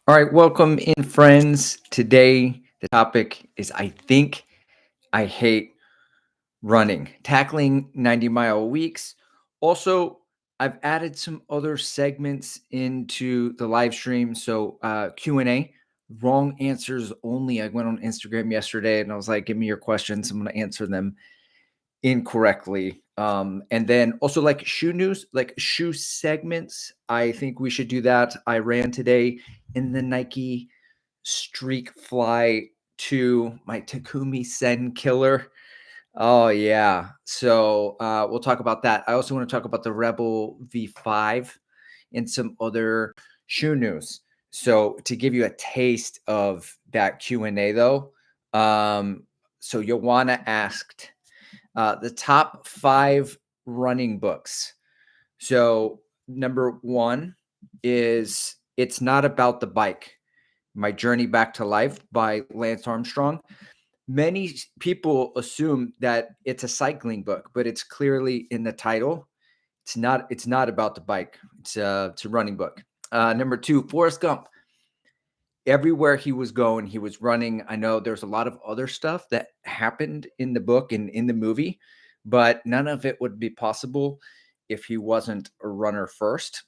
All right, welcome in, friends. Today, the topic is I think I hate running, tackling 90-mile weeks. Also, I've added some other segments into the live stream. So, Q&A, wrong answers only. I went on Instagram yesterday and I was like, give me your questions. I'm going to answer them incorrectly. And then also like shoe news, like shoe segments. I think we should do that. I ran today in the Nike Streakfly to my Takumi Sen Killer. Oh yeah. So we'll talk about that. I also want to talk about the Rebel V5 and some other shoe news. So to give you a taste of that Q&A though, so Joanna asked the top 5 running books. So number 1 is It's Not About the Bike, My Journey Back to Life by Lance Armstrong. Many people assume that it's a cycling book, but it's clearly in the title. It's not about the bike. It's a running book. Number 2, Forrest Gump. Everywhere he was going, he was running. I know there's a lot of other stuff that happened in the book and in the movie, but none of it would be possible if he wasn't a runner first.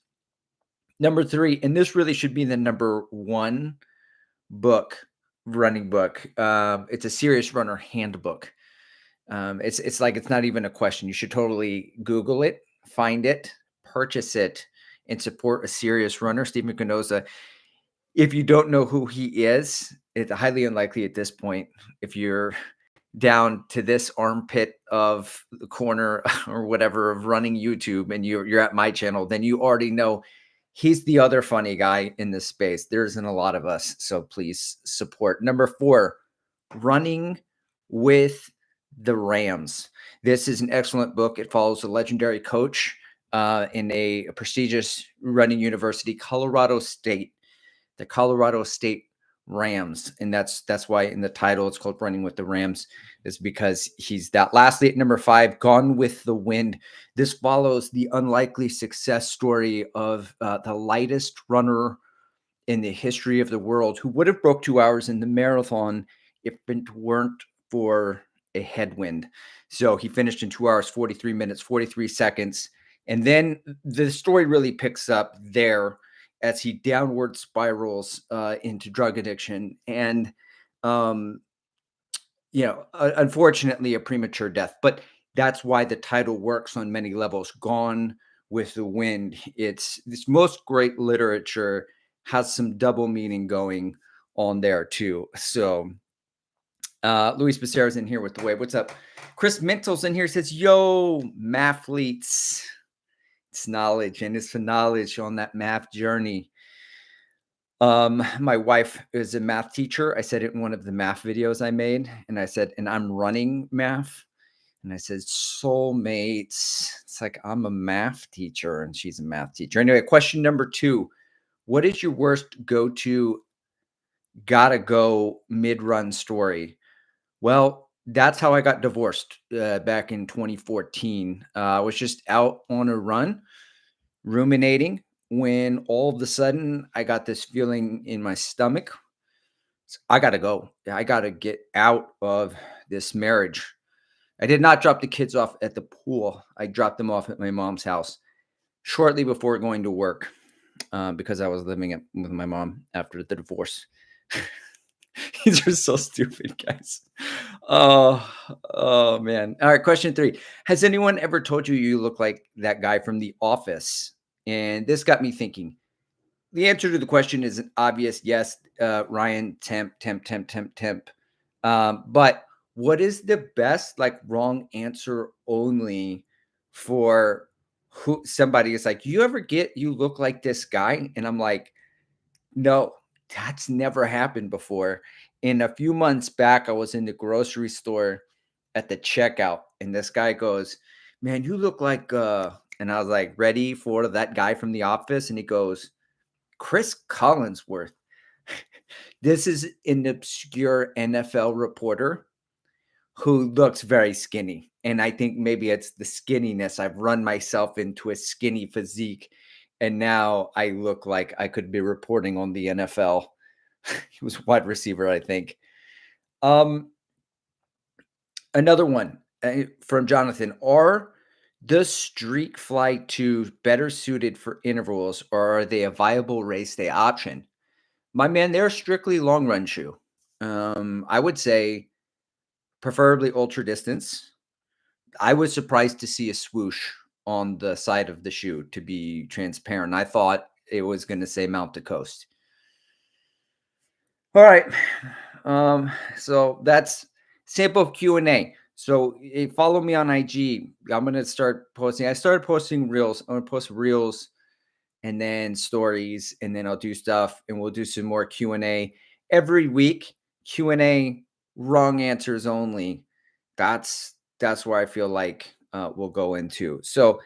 Number 3, and this really should be the number 1 book, running book. It's a serious runner handbook. It's like it's not even a question. You should totally Google it, find it, purchase it, and support a serious runner. Stephen Canosa. If you don't know who he is, it's highly unlikely at this point. If you're down to this armpit of the corner or whatever of running YouTube and you're at my channel, then you already know he's the other funny guy in this space. There isn't a lot of us, so please support. Number 4, Running with the Rams. This is an excellent book. It follows a legendary coach in a prestigious running university, Colorado State, the Colorado State Rams, and that's why in the title it's called Running with the Rams, is because he's that. Lastly, at number 5, Gone with the Wind. This follows the unlikely success story of the lightest runner in the history of the world who would have broke 2 hours in the marathon if it weren't for a headwind. So he finished in 2 hours, 43 minutes, 43 seconds. And then the story really picks up there as he downward spirals into drug addiction and, um, unfortunately, a premature death. But that's why the title works on many levels. Gone with the Wind. It's this most great literature has some double meaning going on there too. So Luis Becerra's in here with the wave. What's up? Chris Mental's in here, says, yo, mathletes. It's knowledge, and it's for knowledge on that math journey. My wife is a math teacher. I said it in one of the math videos I made, and I said, and I'm running math. And I said, soulmates. It's like I'm a math teacher and she's a math teacher. Anyway, question number 2. What is your worst go-to gotta go mid-run story? Well, that's how I got divorced back in 2014. I was just out on a run, ruminating, when all of a sudden I got this feeling in my stomach. I got to go. I got to get out of this marriage. I did not drop the kids off at the pool. I dropped them off at my mom's house shortly before going to work because I was living with my mom after the divorce. These are so stupid, guys. Oh, man. All right, question 3. Has anyone ever told you you look like that guy from The Office? And this got me thinking. The answer to the question is an obvious yes. Ryan, temp. But what is the best, like, wrong answer only for who somebody is like, you ever get you look like this guy? And I'm like, no, that's never happened before. In a few months back, I was in the grocery store at the checkout, and this guy goes, man, you look like and I was like, ready for that guy from The Office, and he goes, Chris Collinsworth. This is an obscure NFL reporter who looks very skinny. And I think maybe it's the skinniness. I've run myself into a skinny physique. And now I look like I could be reporting on the NFL. He was wide receiver, I think. Um, Another one from Jonathan. Are the Streakfly 2 better suited for intervals, or are they a viable race day option? My man, they're strictly long run shoe. I would say preferably ultra distance. I was surprised to see a swoosh on the side of the shoe, to be transparent. I thought it was going to say Mount to Coast. All right. So that's sample Q&A. So follow me on IG. I'm going to start posting. I started posting reels. I'm going to post reels and then stories, and then I'll do stuff, and we'll do some more Q&A every week. Q&A, wrong answers only. That's where I feel like we'll go into. So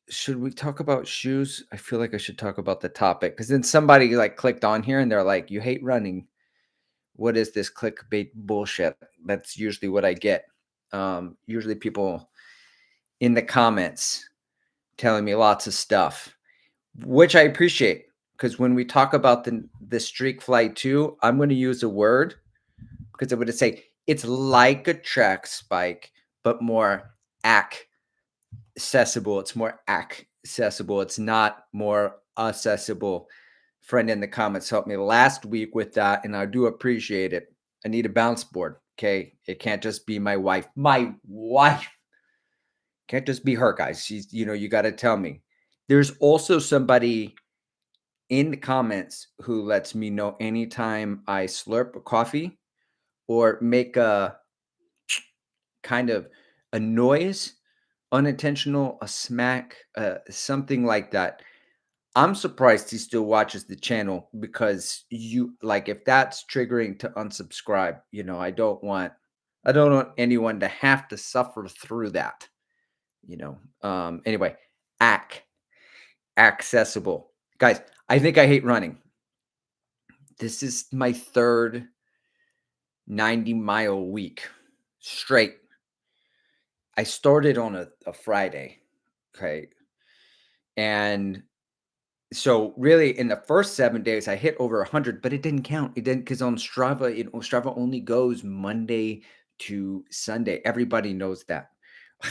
should we talk about shoes? I feel like I should talk about the topic, because then somebody like clicked on here and they're like, you hate running. What is this clickbait bullshit? That's usually what I get. Usually people in the comments telling me lots of stuff, which I appreciate, because when we talk about the Streakfly 2, I'm going to use a word, because I would say it's like a track spike, but more accessible. It's more accessible. It's not more accessible. Friend in the comments helped me last week with that, and I do appreciate it. I need a bounce board. Okay, it can't just be my wife. My wife can't just be her, guys. She's, you got to tell me. There's also somebody in the comments who lets me know anytime I slurp a coffee or make a kind of a noise, unintentional, a smack, something like that. I'm surprised he still watches the channel, because if that's triggering to unsubscribe, I don't want anyone to have to suffer through that. Anyway, accessible. Guys, I think I hate running. This is my third 90-mile week straight. I started on a Friday. Okay. And so really in the first 7 days, I hit over 100, but it didn't count. It didn't, because on Strava, Strava only goes Monday to Sunday. Everybody knows that.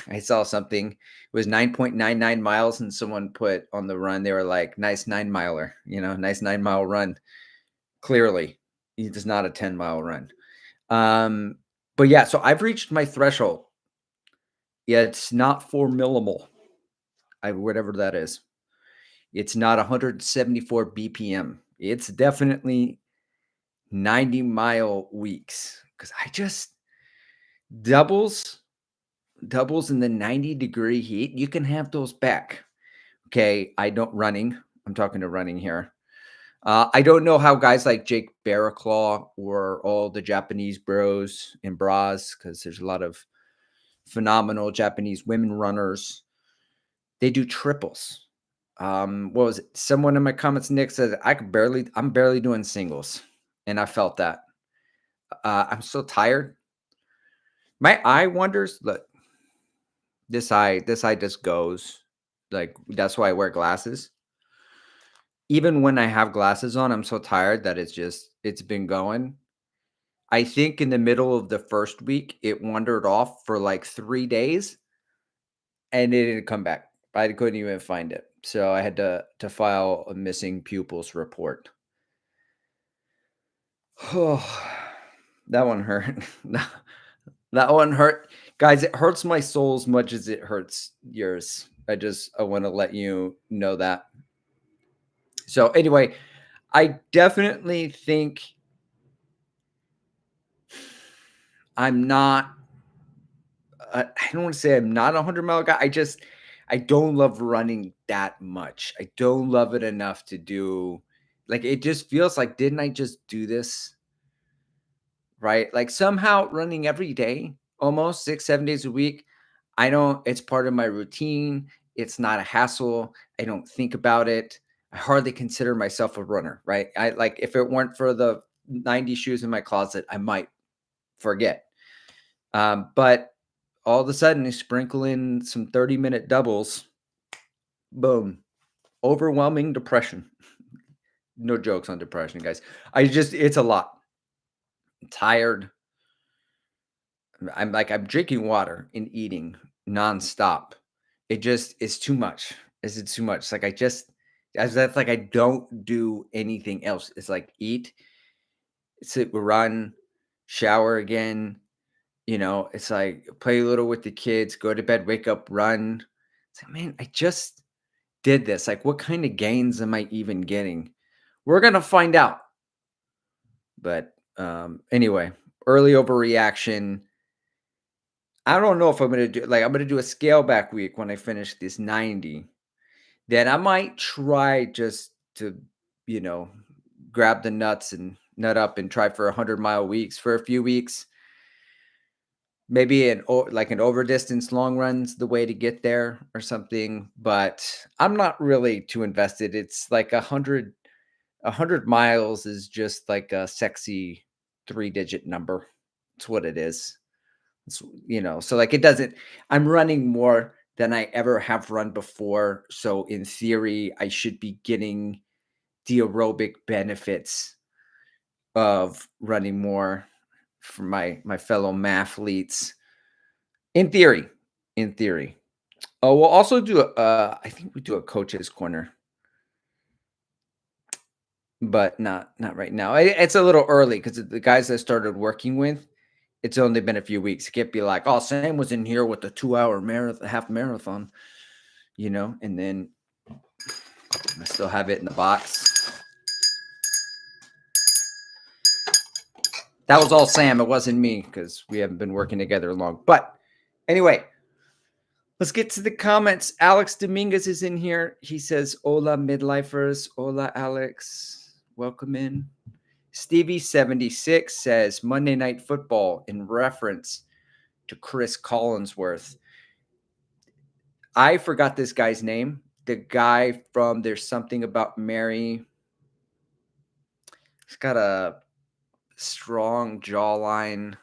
I saw something, it was 9.99 miles, and someone put on the run, they were like, nice 9-miler, nice 9-mile run. Clearly, it is not a 10-mile run. But yeah, so I've reached my threshold. Yeah, it's not 4 millimole, whatever that is. It's not 174 BPM. It's definitely 90-mile weeks, because I just doubles in the 90-degree heat. You can have those back. Okay, I'm talking to running here. I don't know how guys like Jake Barraclaw or all the Japanese bros and bras, because there's a lot of phenomenal Japanese women runners, they do triples. What was it? Someone in my comments, Nick, said I'm barely doing singles. And I felt that. I'm so tired. My eye wanders. Look, this eye just goes. Like, that's why I wear glasses. Even when I have glasses on, I'm so tired that it's been going. I think in the middle of the first week, it wandered off for like 3 days, and it didn't come back. I couldn't even find it. So I had to file a missing pupils report. Oh, that one hurt. That one hurt. Guys, it hurts my soul as much as it hurts yours. I want to let you know that. So anyway, I definitely think I'm not I don't want to say I'm not a 100-mile guy. I don't love running that much. I don't love it enough to do, like, it just feels like, didn't I just do this? Right? Like, somehow running every day, almost 6, 7 days a week, it's part of my routine. It's not a hassle. I don't think about it. I hardly consider myself a runner, right? If it weren't for the 90 shoes in my closet, I might forget. But all of a sudden, you sprinkle in some 30-minute doubles, boom, overwhelming depression. No jokes on depression, guys. It's a lot. I'm tired. I'm drinking water and eating nonstop. It just is too much. Is it too much? Like as that's like I don't do anything else. It's like eat, sit, run, shower again. It's like play a little with the kids, go to bed, wake up, run. It's like, man, I just did this. Like, what kind of gains am I even getting? We're gonna find out. But anyway, early overreaction. I don't know if I'm gonna do a scale back week when I finish this 90. Then I might try just to, you know, grab the nuts and nut up and try for 100-mile weeks for a few weeks. Maybe like an over distance long run's the way to get there or something. But I'm not really too invested. It's like 100 miles is just like a sexy 3-digit number. It's what it is. So like it doesn't, I'm running more than I ever have run before. So in theory, I should be getting the aerobic benefits of running more for my fellow mathletes. In theory. In theory. Oh, we'll also do I think we do a coach's corner, but not right now. It's a little early because the guys I started working with, it's only been a few weeks. It can't be like, oh, Sam was in here with the 2-hour marathon, half marathon, and then I still have it in the box. That was all Sam. It wasn't me because we haven't been working together long. But anyway, let's get to the comments. Alex Dominguez is in here. He says, hola, midlifers. Hola, Alex. Welcome in. Stevie76 says, Monday Night Football in reference to Chris Collinsworth. I forgot this guy's name. The guy from There's Something About Mary. He's got a strong jawline.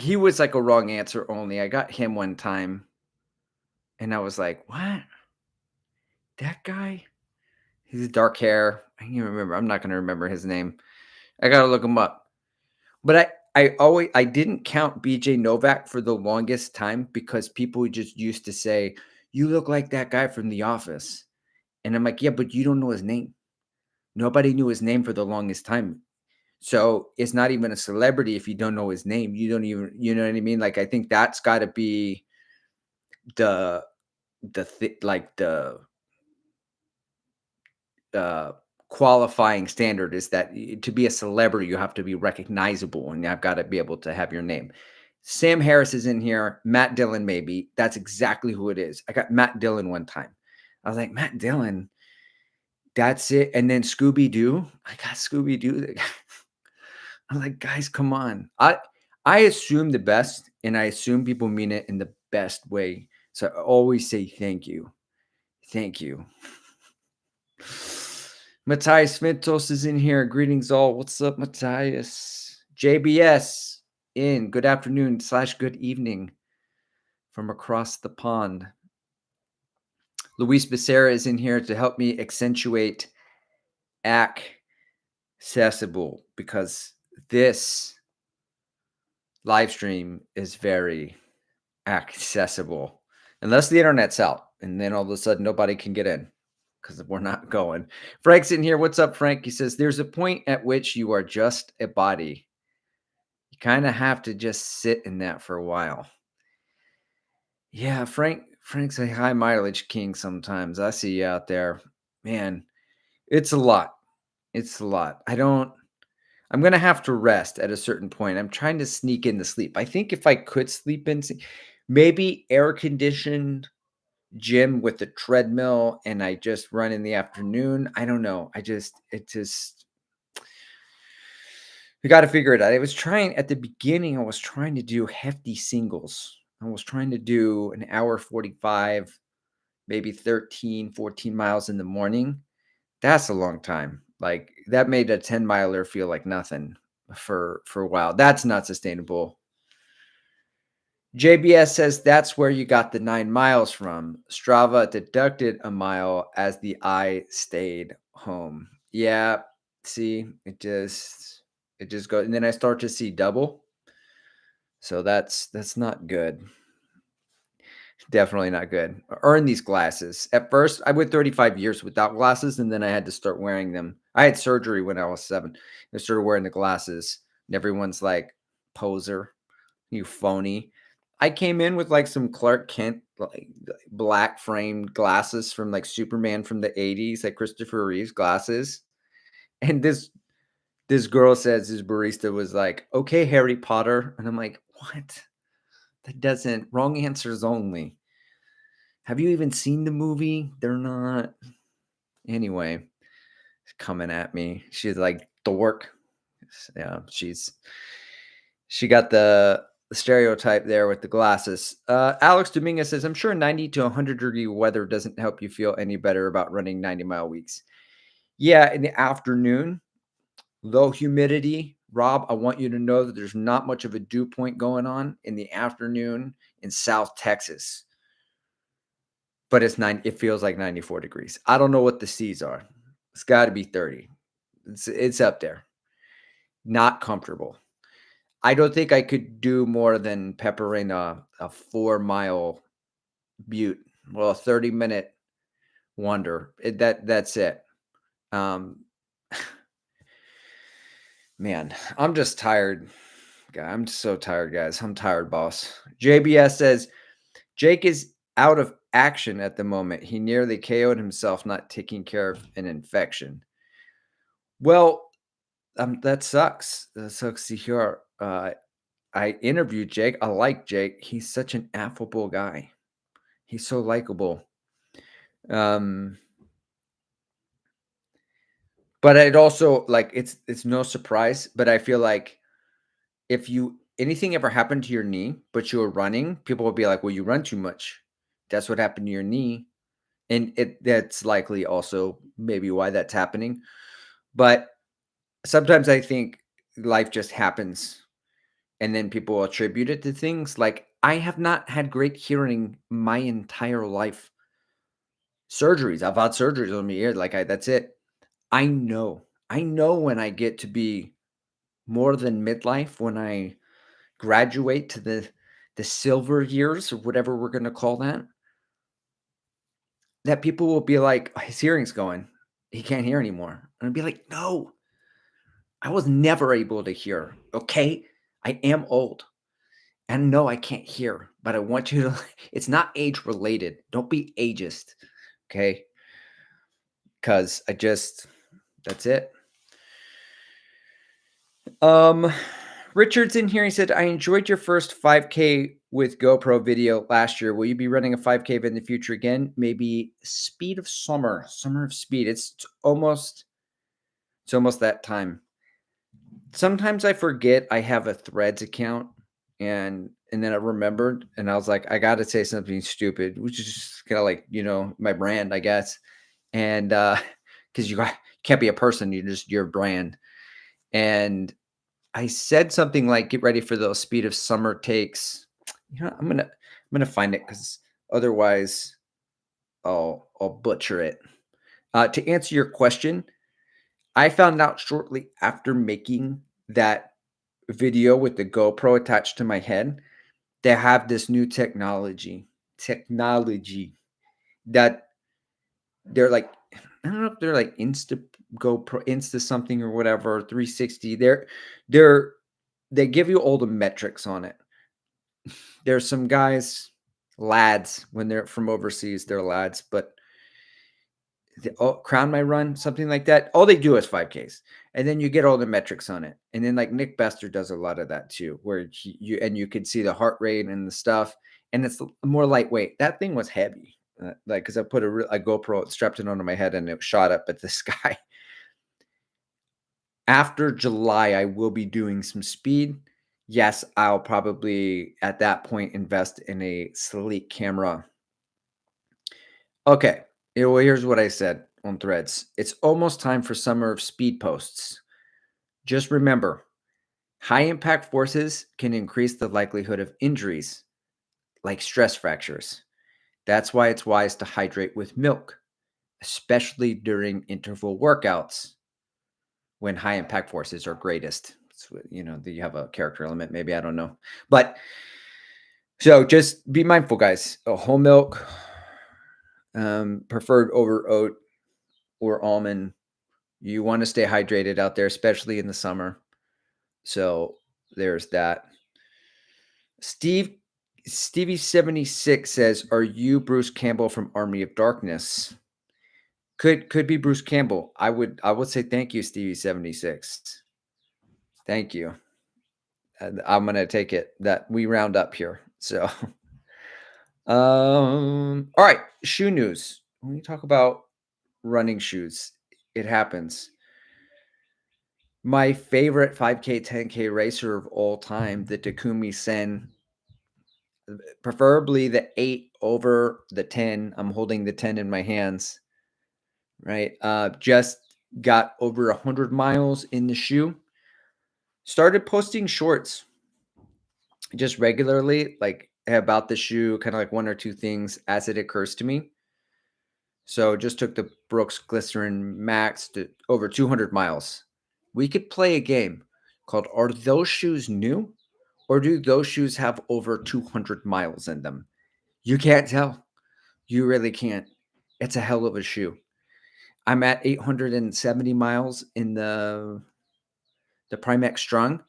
He was like a wrong answer only. I got him one time. And I was like, what? That guy? He's dark hair. I can't remember. I'm not going to remember his name. I got to look him up. But I didn't count BJ Novak for the longest time because people just used to say, you look like that guy from The Office. And I'm like, yeah, but you don't know his name. Nobody knew his name for the longest time. So it's not even a celebrity if you don't know his name. You don't even, you know what I mean? Like, I think that's got to be the qualifying standard is that to be a celebrity, you have to be recognizable and I've got to be able to have your name. Sam Harris is in here. Matt Dillon, maybe. That's exactly who it is. I got Matt Dillon one time. I was like, Matt Dillon, that's it. And then Scooby-Doo. I got Scooby-Doo. I'm like, guys, come on. I assume the best, and I assume people mean it in the best way. So I always say thank you. Thank you. Matthias Ventos is in here. Greetings all. What's up, Matthias? JBS in. Good afternoon / good evening from across the pond. Luis Becerra is in here to help me accentuate accessible because this live stream is very accessible unless the internet's out and then all of a sudden nobody can get in because we're not going. Frank's in here. What's up, Frank? He says there's a point at which you are just a body. You kind of have to just sit in that for a while. Yeah, Frank's a high mileage king sometimes. I see you out there. Man, it's a lot. It's a lot. I'm going to have to rest at a certain point. I'm trying to sneak in the sleep. I think if I could sleep in, maybe air conditioned gym with the treadmill and I just run in the afternoon. I don't know. I got to figure it out. At the beginning, I was trying to do hefty singles. I was trying to do an hour 45, maybe 13, 14 miles in the morning. That's a long time. Like that made a 10 miler feel like nothing for a while. That's not sustainable. JBS says that's where you got the 9 miles from. Strava deducted a mile as the I stayed home. Yeah, see, it just goes, and then I start to see double. So that's not good. Definitely not good. Earn these glasses. At first, I went 35 years without glasses, and then I had to start wearing them. I had surgery when I was 7. I started wearing the glasses, and everyone's like, "Poser, you phony." I came in with like some Clark Kent like black framed glasses from like Superman from the 80s, like Christopher Reeve's glasses. And this girl says this barista was like, "Okay, Harry Potter." And I'm like, "What? That doesn't wrong answers only." Have you even seen the movie? They're not. Anyway, coming at me. She's like dork. Yeah, she got the stereotype there with the glasses. Alex Dominguez says, I'm sure 90 to 100-degree weather doesn't help you feel any better about running 90-mile weeks. Yeah, in the afternoon, low humidity. Rob, I want you to know that there's not much of a dew point going on in the afternoon in South Texas. But it feels like 94 degrees. I don't know what the seas are. It's got to be 30. It's up there. Not comfortable. I don't think I could do more than peppering a 4-mile butte. Well, a 30-minute wonder. That's it. Um, man, I'm just tired. I'm so tired, guys. I'm tired, boss. JBS says Jake is out of action at the moment. He nearly KO'd himself not taking care of an infection. Well, that sucks. That sucks to hear. I interviewed Jake. I like Jake. He's such an affable guy. He's so likable. Um, but it also like it's no surprise. But I feel like if anything ever happened to your knee, but you were running, people would be like, "Well, you run too much. That's what happened to your knee," and that's likely also maybe why that's happening. But sometimes I think life just happens and then people attribute it to things like I have not had great hearing my entire life. Surgeries, I've had surgeries on my ear. Like that's it. I know when I get to be more than midlife, when I graduate to the silver years or whatever we're gonna call that, that people will be like, his hearing's going. He can't hear anymore. And I'd be like, no, I was never able to hear. Okay. I am old. And no, I can't hear, but I want you to it's not age related. Don't be ageist, okay? Because that's it. Um, Richard's in here. He said, I enjoyed your first 5K with GoPro video last year. Will you be running a 5K in the future again? Maybe speed of summer of speed. It's almost that time. Sometimes I forget I have a Threads account and then I remembered and I was like, I gotta say something stupid, which is just kind of like, my brand, I guess. And because can't be a person, you're your brand. And I said something like, get ready for those speed of summer takes. I'm gonna find it because otherwise I'll butcher it. To answer your question, I found out shortly after making that video with the GoPro attached to my head, they have this new technology that they're like, I don't know if they're like Insta GoPro, Insta something or whatever, 360. They're they give you all the metrics on it. There's some guys, lads, when they're from overseas, they're lads, but Crown My Run, something like that. All they do is 5Ks, and then you get all the metrics on it. And then like Nick Bester does a lot of that too, where you could see the heart rate and the stuff, and it's more lightweight. That thing was heavy, like because I put a GoPro strapped it onto my head and it shot up at the sky. After July, I will be doing some speed. Yes, I'll probably at that point invest in a sleek camera. Okay. Well, here's what I said on Threads. It's almost time for summer of speed posts. Just remember, high impact forces can increase the likelihood of injuries. like stress fractures. That's why it's wise to hydrate with milk, especially during interval workouts when high impact forces are greatest. Do you have a character element? Maybe, I don't know. But so just be mindful, guys. Whole milk, preferred over oat or almond. You want to stay hydrated out there, especially in the summer. So there's that. Stevie76 says, "Are you Bruce Campbell from Army of Darkness?" Could be Bruce Campbell. I would say thank you, Stevie76. Thank you. I'm gonna take it that we round up here. So, all right, shoe news. When we talk about running shoes, it happens. My favorite 5K, 10K racer of all time, the Takumi Sen, preferably the 8 over the 10. I'm holding the 10 in my hands, right? Just got over 100 miles in the shoe. Started posting shorts just regularly, like about the shoe, kind of like one or two things as it occurs to me. So just took the Brooks Glycerin Max to over 200 miles. We could play a game called Are Those Shoes New? Or do those shoes have over 200 miles in them? You can't tell. You really can't. It's a hell of a shoe. I'm at 870 miles in the Primex Strung,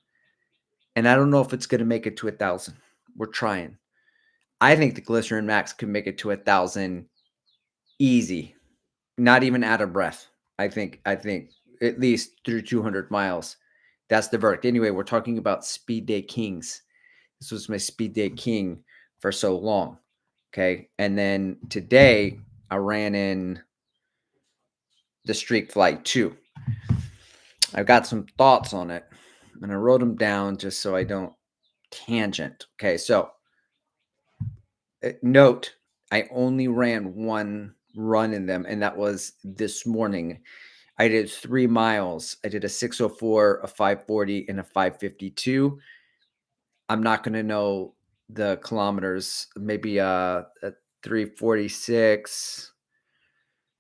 and I don't know if it's going to make it to 1,000. We're trying. I think the Glycerin Max could make it to 1,000 easy, not even out of breath. I think at least through 200 miles. That's the verdict. Anyway, we're talking about Speed Day Kings. This was my Speed Day King for so long. Okay. And then today I ran in the Streakfly 2. I've got some thoughts on it and I wrote them down just so I don't tangent. Okay. So note, I only ran one run in them, and that was this morning. I did 3 miles. I did a 6:04, a 5:40, and a 5:52. I'm not going to know the kilometers. Maybe a 3:46.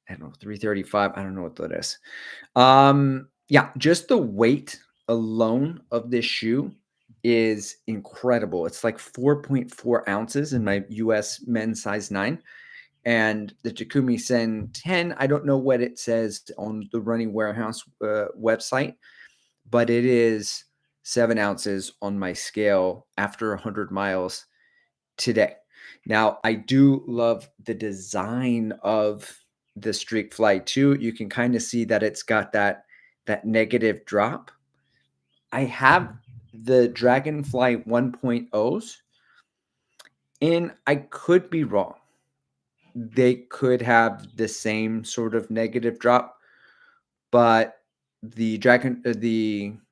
I don't know, 3:35. I don't know what that is. Yeah, just the weight alone of this shoe is incredible. It's like 4.4 ounces in my US men's size 9. And the Takumi Sen 10, I don't know what it says on the Running Warehouse website, but it is 7 ounces on my scale after 100 miles today. Now, I do love the design of the Streakfly 2. You can kind of see that it's got that negative drop. I have the Dragonfly 1.0s, and I could be wrong. They could have the same sort of negative drop, but the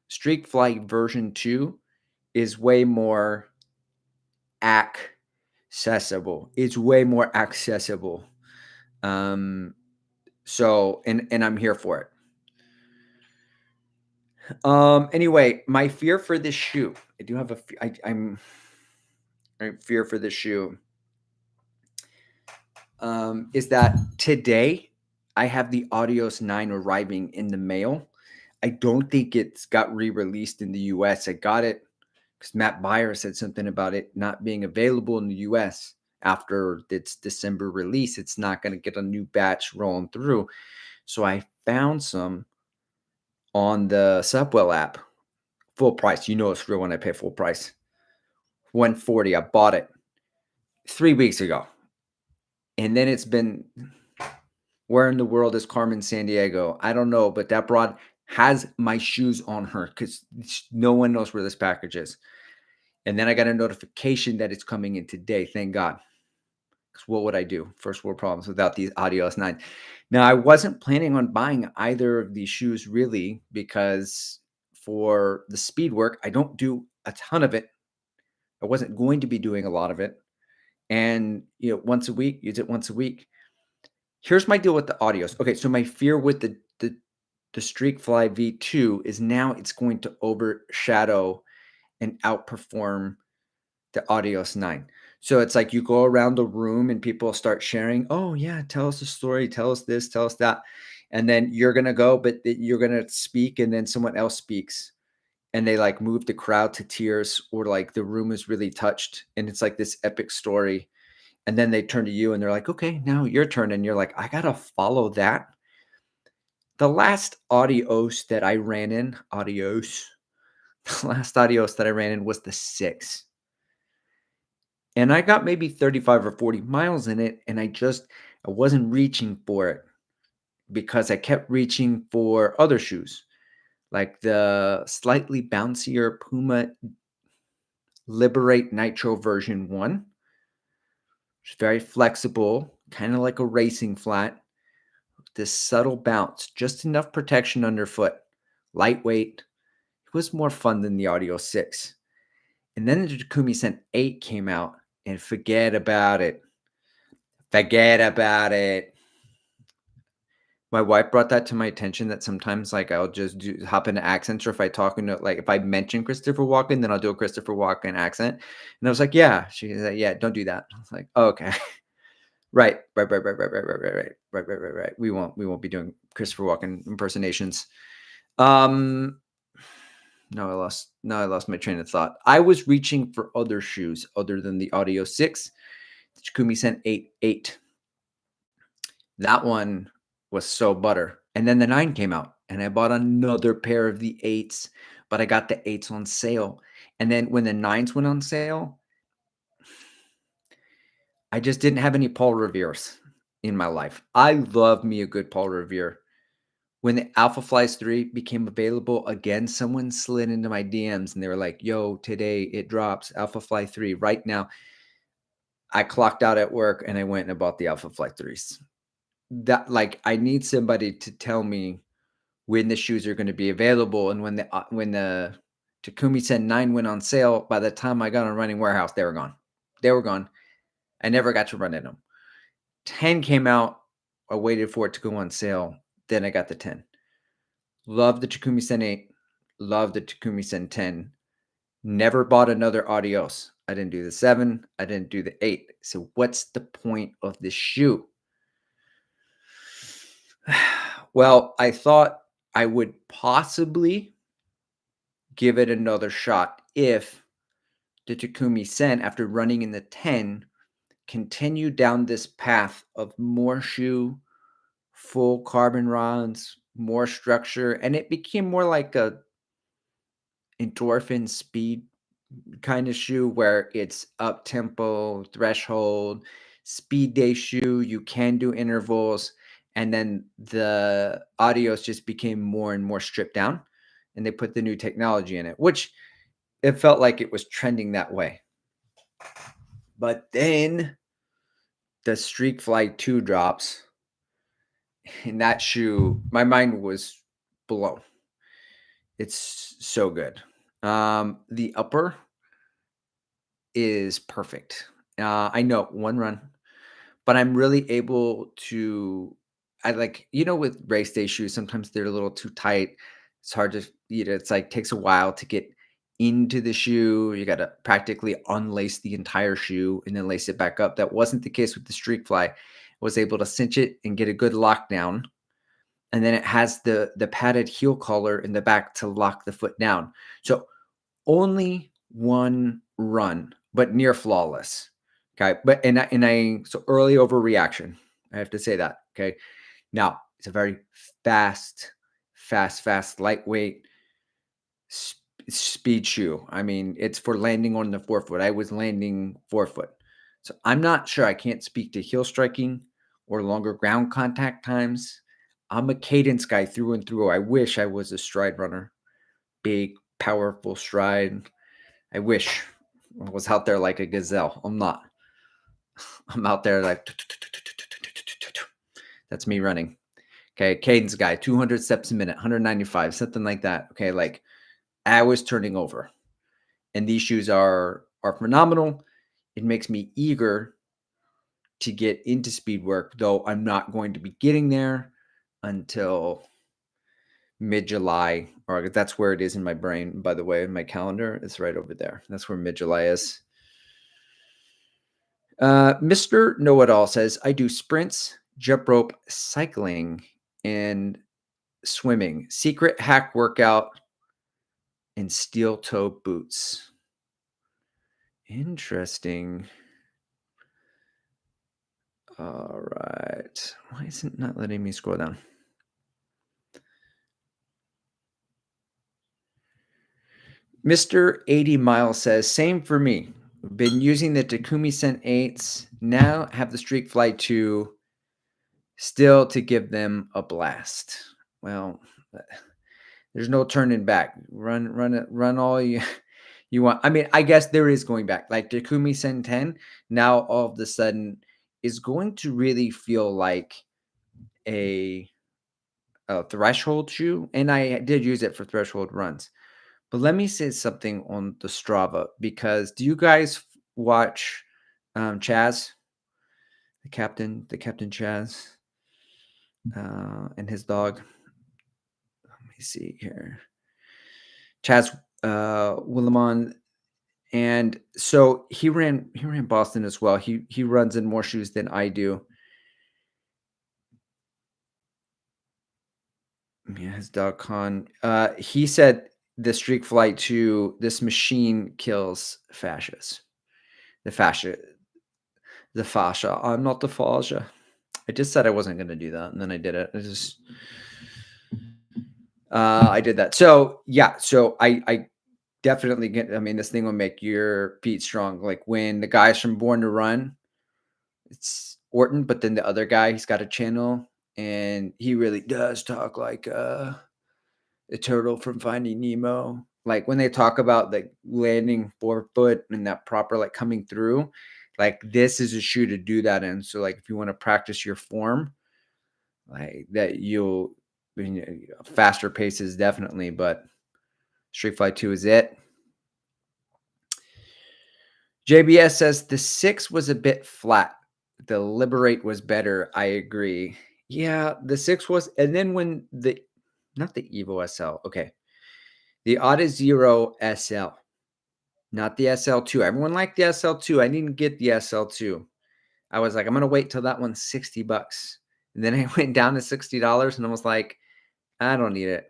Streakfly version 2 is way more accessible. It's way more accessible. So and I'm here for it. Anyway, my fear for this shoe. I do have I'm fear for this shoe. Is that today I have the Adios 9 arriving in the mail. I don't think it's got re-released in the US. I got it because Matt Beyer said something about it not being available in the US after its December release. It's not going to get a new batch rolling through. So I found some on the Subwell app, full price. You know it's real when I pay full price. 140. I bought it 3 weeks ago. And then it's been, where in the world is Carmen Sandiego? I don't know, but that broad has my shoes on her because no one knows where this package is. And then I got a notification that it's coming in today. Thank God. Because what would I do? First world problems without these Adios 9. Now, I wasn't planning on buying either of these shoes really because for the speed work, I don't do a ton of it. I wasn't going to be doing a lot of it. And, once a week, use it once a week. Here's my deal with the Adios. Okay, so my fear with the Streakfly V2 is now it's going to overshadow and outperform the Adios 9. So it's like you go around the room and people start sharing, "Oh, yeah, tell us a story, tell us this, tell us that." And then you're gonna go, but you're gonna speak, and then someone else speaks, and they like move the crowd to tears, or like the room is really touched, and it's like this epic story. And then they turn to you and they're like, "Okay, now your turn." And you're like, "I gotta follow that." The last Adios that I ran in, Adios, the last Adios that I ran in was the 6. And I got maybe 35 or 40 miles in it, and I wasn't reaching for it because I kept reaching for other shoes, like the slightly bouncier Puma Liberate Nitro version 1. It's very flexible, kind of like a racing flat. This subtle bounce, just enough protection underfoot, lightweight. It was more fun than the Audio 6. And then the Takumi Sen 8 came out, and forget about it. Forget about it. My wife brought that to my attention that sometimes, like, I'll just hop into accents, or if I talk into, like, if I mention Christopher Walken, then I'll do a Christopher Walken accent. And I was like, "Yeah." She's like, "Yeah, don't do that." I was like, "Oh, okay." Right. Right, right, right, right, right, right, right, right, right, right, right, right. We won't be doing Christopher Walken impersonations. Um, no, I lost my train of thought. I was reaching for other shoes other than the Audio 6, the Takumi Sen 8. That one was so butter. And then the 9 came out, and I bought another pair of the 8s, but I got the 8s on sale. And then when the 9s went on sale, I just didn't have any Paul Revere's in my life. I love me a good Paul Revere. When the Alpha Flies 3 became available again, someone slid into my DMs and they were like, "Yo, today it drops Alpha Fly 3 right now." I clocked out at work and I went and bought the Alpha Fly 3s. That, like, I need somebody to tell me when the shoes are going to be available. And when the Takumi Sen 9 went on sale, by the time I got on Running Warehouse, they were gone. They were gone. I never got to run in them. 10 came out. I waited for it to go on sale. Then I got the 10. Love the Takumi Sen 8. Love the Takumi Sen 10. Never bought another Adios. I didn't do the 7. I didn't do the 8. So what's the point of this shoe? Well, I thought I would possibly give it another shot if the Takumi Sen, after running in the 10, continued down this path of more shoe, full carbon rods, more structure, and it became more like a endorphin speed kind of shoe where it's up tempo, threshold, speed day shoe. You can do intervals. And then the audios just became more and more stripped down. And they put the new technology in it, which it felt like it was trending that way. But then the Streakfly 2 drops. In that shoe, my mind was blown. It's so good. The upper is perfect. I know one run, but I'm really able to. I like, with race day shoes, sometimes they're a little too tight. It's hard to, it's like takes a while to get into the shoe. You got to practically unlace the entire shoe and then lace it back up. That wasn't the case with the Streakfly. I was able to cinch it and get a good lockdown. And then it has the padded heel collar in the back to lock the foot down. So only one run, but near flawless. Okay. But so early overreaction. I have to say that. Okay. Now it's a very fast, lightweight speed shoe. I mean, it's for landing on the forefoot. I was landing forefoot. So I'm not sure. I can't speak to heel striking or longer ground contact times. I'm a cadence guy through and through. I wish I was a stride runner. Big, powerful stride. I wish I was out there like a gazelle. I'm not. I'm out there like that's me running. Okay, cadence guy, 200 steps a minute, 195, something like that. Okay, like I was turning over. And these shoes are phenomenal. It makes me eager to get into speed work, though I'm not going to be getting there until mid-July, or that's where it is in my brain. By the way, my calendar is right over there. That's where mid-July is. Mr. Know It All says, I do sprints, jump rope, cycling, and swimming. Secret hack workout in steel toe boots. Interesting. All right. Why is it not letting me scroll down? Mr. 80 Mile says, same for me. Been using the Takumi Sen 8s. Now have the Streakfly 2 still to give them a blast. Well, there's no turning back. Run all you want. I mean, I guess there is going back. Like Takumi Sen 10 now all of a sudden is going to really feel like a threshold shoe. And I did use it for threshold runs. But let me say something on the Strava, because do you guys watch Chaz, the Captain Chaz, and his dog? Let me see here. Chaz Willimon. And so he ran Boston as well. He runs in more shoes than I do. Yeah, his dog Con. He said the Streakfly 2, this machine kills fascias. The fascia. The fascia. I'm not the fascia. I just said I wasn't going to do that, and then I did it. I did that. So yeah. So I definitely get. I mean, this thing will make your feet strong. Like when the guys from Born to Run, it's Orton, but then the other guy, he's got a channel, and he really does talk like the turtle from Finding Nemo. Like when they talk about like landing 4 foot and that proper like coming through, like this is a shoe to do that in. So like if you want to practice your form, like that you'll faster paces definitely, but Streakfly 2 is it. JBS says the 6 was a bit flat. The Liberate was better. I agree. Yeah, the 6 was, and then when not the Evo SL, okay, the Adizero SL, not the SL2. Everyone liked the SL2. I didn't get the SL2. I was like, I'm gonna wait till that one's $60, and then I went down to $60, and I was like, I don't need it.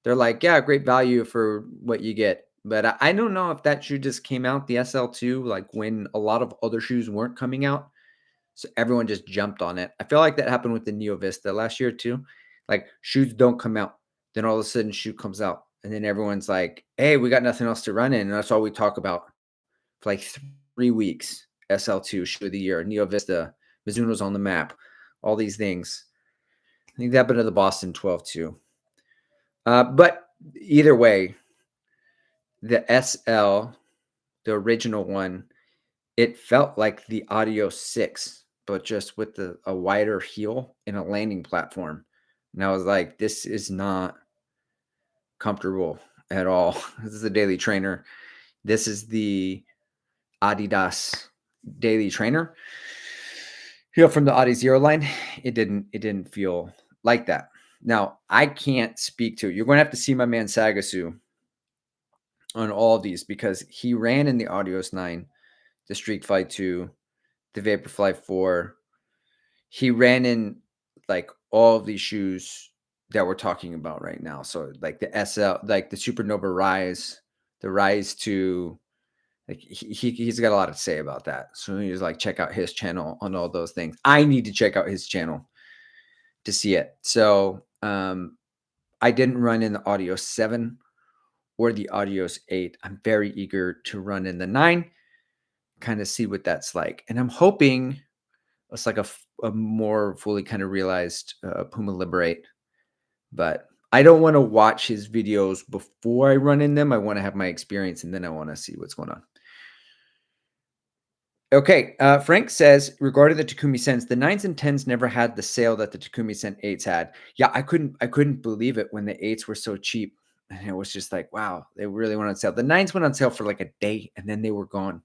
They're like, yeah, great value for what you get. But I don't know if that shoe just came out, the SL2, like when a lot of other shoes weren't coming out. So everyone just jumped on it. I feel like that happened with the Neo Vista last year too. Like shoes don't come out. Then all of a sudden shoe comes out. And then everyone's like, hey, we got nothing else to run in. And that's all we talk about for like 3 weeks. SL2 shoe of the year, Neo Vista, Mizuno's on the map, all these things. I think that happened to the Boston 12 too. But either way, the SL, the original one, it felt like the Adios 6, but just with a wider heel and a landing platform. And I was like, this is not comfortable at all. This is a daily trainer. This is the Adidas daily trainer. From the Adi Zero line, it didn't feel like that. Now, I can't speak to it. You're going to have to see my man Sagasu on all of these because he ran in the Adios 9, the Streakfly 2, the Vaporfly 4. He ran in like all of these shoes that we're talking about right now. So like the SL, like the Supernova Rise, the Rise 2, like he's got a lot to say about that. So you just like check out his channel on all those things. I need to check out his channel to see it. So I didn't run in the Adios 7 or the Adios 8. I'm very eager to run in the 9, kind of see what that's like. And I'm hoping it's like a more fully kind of realized Puma Liberate. But I don't want to watch his videos before I run in them. I want to have my experience, and then I want to see what's going on. Okay, Frank says, regarding the Takumi Sens, the 9s and 10s never had the sale that the Takumi Sen 8s had. Yeah, I couldn't believe it when the 8s were so cheap. And it was just like, wow, they really went on sale. The 9s went on sale for like a day, and then they were gone.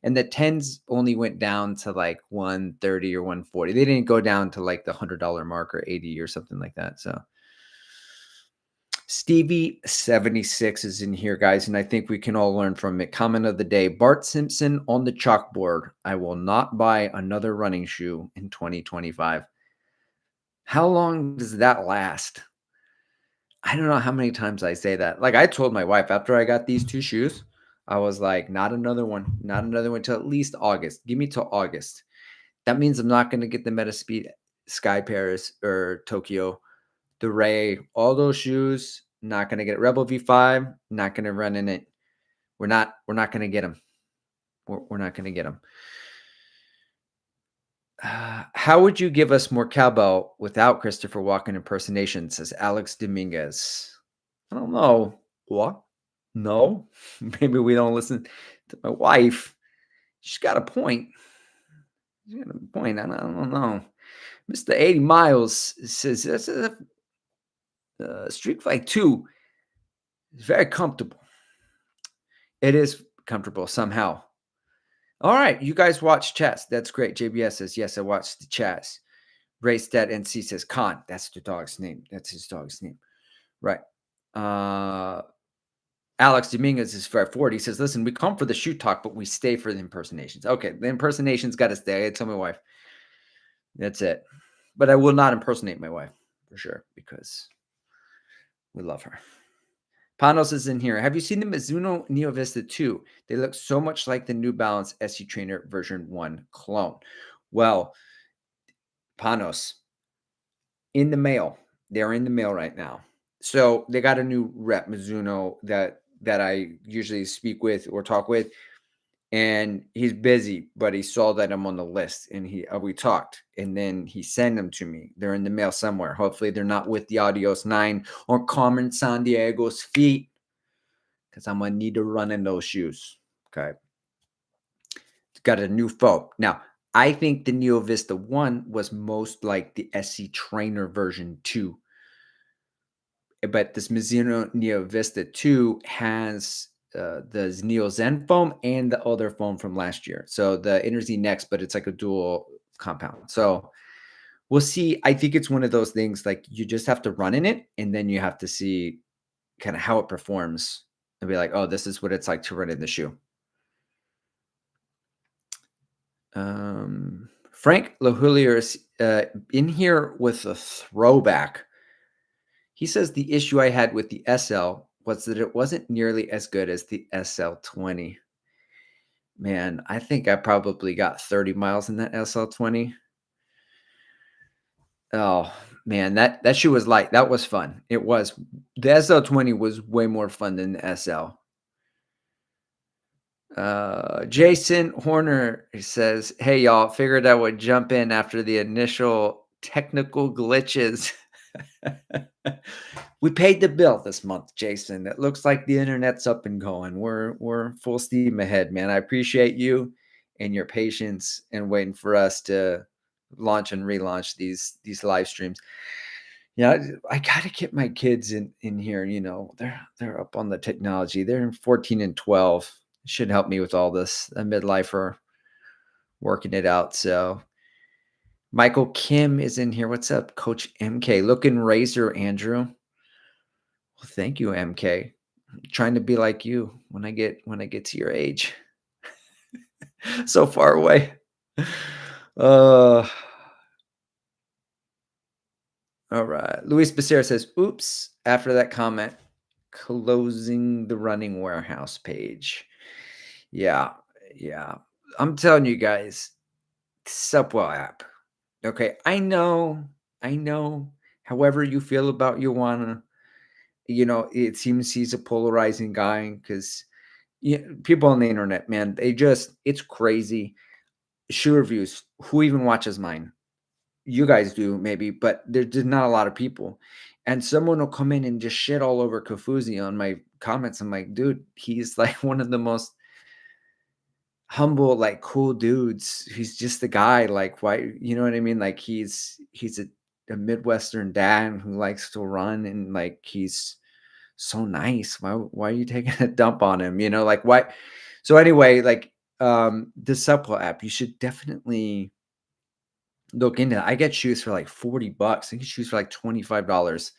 And the 10s only went down to like 130 or 140. They didn't go down to like the $100 mark or 80 or something like that. So Stevie76 is in here, guys, and I think we can all learn from it. Comment of the day: Bart Simpson on the chalkboard. I will not buy another running shoe in 2025. How long does that last? I don't know how many times I say that. Like, I told my wife after I got these two shoes, I was like, not another one till at least August. Give me till August. That means I'm not going to get the Metaspeed Sky Paris or Tokyo, the Ray, all those shoes. Not going to get it. Rebel V5. Not going to run in it. We're not going to get them. We're not going to get them. How would you give us more cowbell without Christopher Walken impersonation? Says Alex Dominguez. I don't know. What? No. Maybe we don't listen to my wife. She's got a point. She's got a point. I don't know. Mr. 80 Miles says that's a Streakfly 2 is very comfortable. It is comfortable somehow. All right. You guys watch chess. That's great. JBS says, yes, I watched the chess. Raystat NC says, Khan. That's the dog's name. That's his dog's name. Right. Alex Dominguez is 540. He says, listen, we come for the shoot talk, but we stay for the impersonations. Okay. The impersonations got to stay. I tell my wife. That's it. But I will not impersonate my wife for sure because we love her. Panos is in here. Have you seen the Mizuno Neo Vista 2? They look so much like the New Balance SC Trainer version 1 clone. Well, Panos, in the mail. They're in the mail right now. So they got a new rep, Mizuno, that I usually speak with or talk with. And he's busy, but he saw that I'm on the list and we talked and then he sent them to me. They're in the mail somewhere. Hopefully they're not with the Adios 9 or Carmen San Diego's feet because I'm going to need to run in those shoes. Okay. It's got a new foam. Now, I think the Neo Vista 1 was most like the SC Trainer version 2. But this Mizuno Neo Vista 2 has the Neo Zen foam and the other foam from last year. So the Inner Z Next, but it's like a dual compound. So we'll see. I think it's one of those things like you just have to run in it and then you have to see kind of how it performs and be like, oh, this is what it's like to run in the shoe. Frank LaHulier is in here with a throwback. He says the issue I had with the SL was that it wasn't nearly as good as the SL20. Man, I think I probably got 30 miles in that SL20. Oh, man, that shoe was light. That was fun. It was. The SL20 was way more fun than the SL. Jason Horner says, hey, y'all, figured I would jump in after the initial technical glitches. We paid the bill this month, Jason. It looks like the internet's up and going. We're full steam ahead, man. I appreciate you and your patience and waiting for us to launch and relaunch these live streams. Yeah, I gotta get my kids in here. You know, they're up on the technology. They're in 14 and 12. It should help me with all this. A midlifer working it out. So Michael Kim is in here. What's up, Coach MK? Looking razor, Andrew. Well, thank you, MK. I'm trying to be like you when I get to your age. So far away. All right. Luis Becerra says, oops, after that comment, closing the running warehouse page. Yeah. I'm telling you guys, Subwell app. Okay. I know. However you feel about Joanna, you know, it seems he's a polarizing guy because people on the internet, man, it's crazy. Shoe reviews. Who even watches mine? You guys do maybe, but there's not a lot of people. And someone will come in and just shit all over Kofuzi on my comments. I'm like, dude, he's like one of the most humble, like cool dudes. He's just a guy. Like, why? You know what I mean? Like he's a Midwestern dad who likes to run and like he's so nice. Why are you taking a dump on him? You know, like why? So anyway, like the Subwell app, you should definitely look into it. I get shoes for like $40. I get shoes for like $25.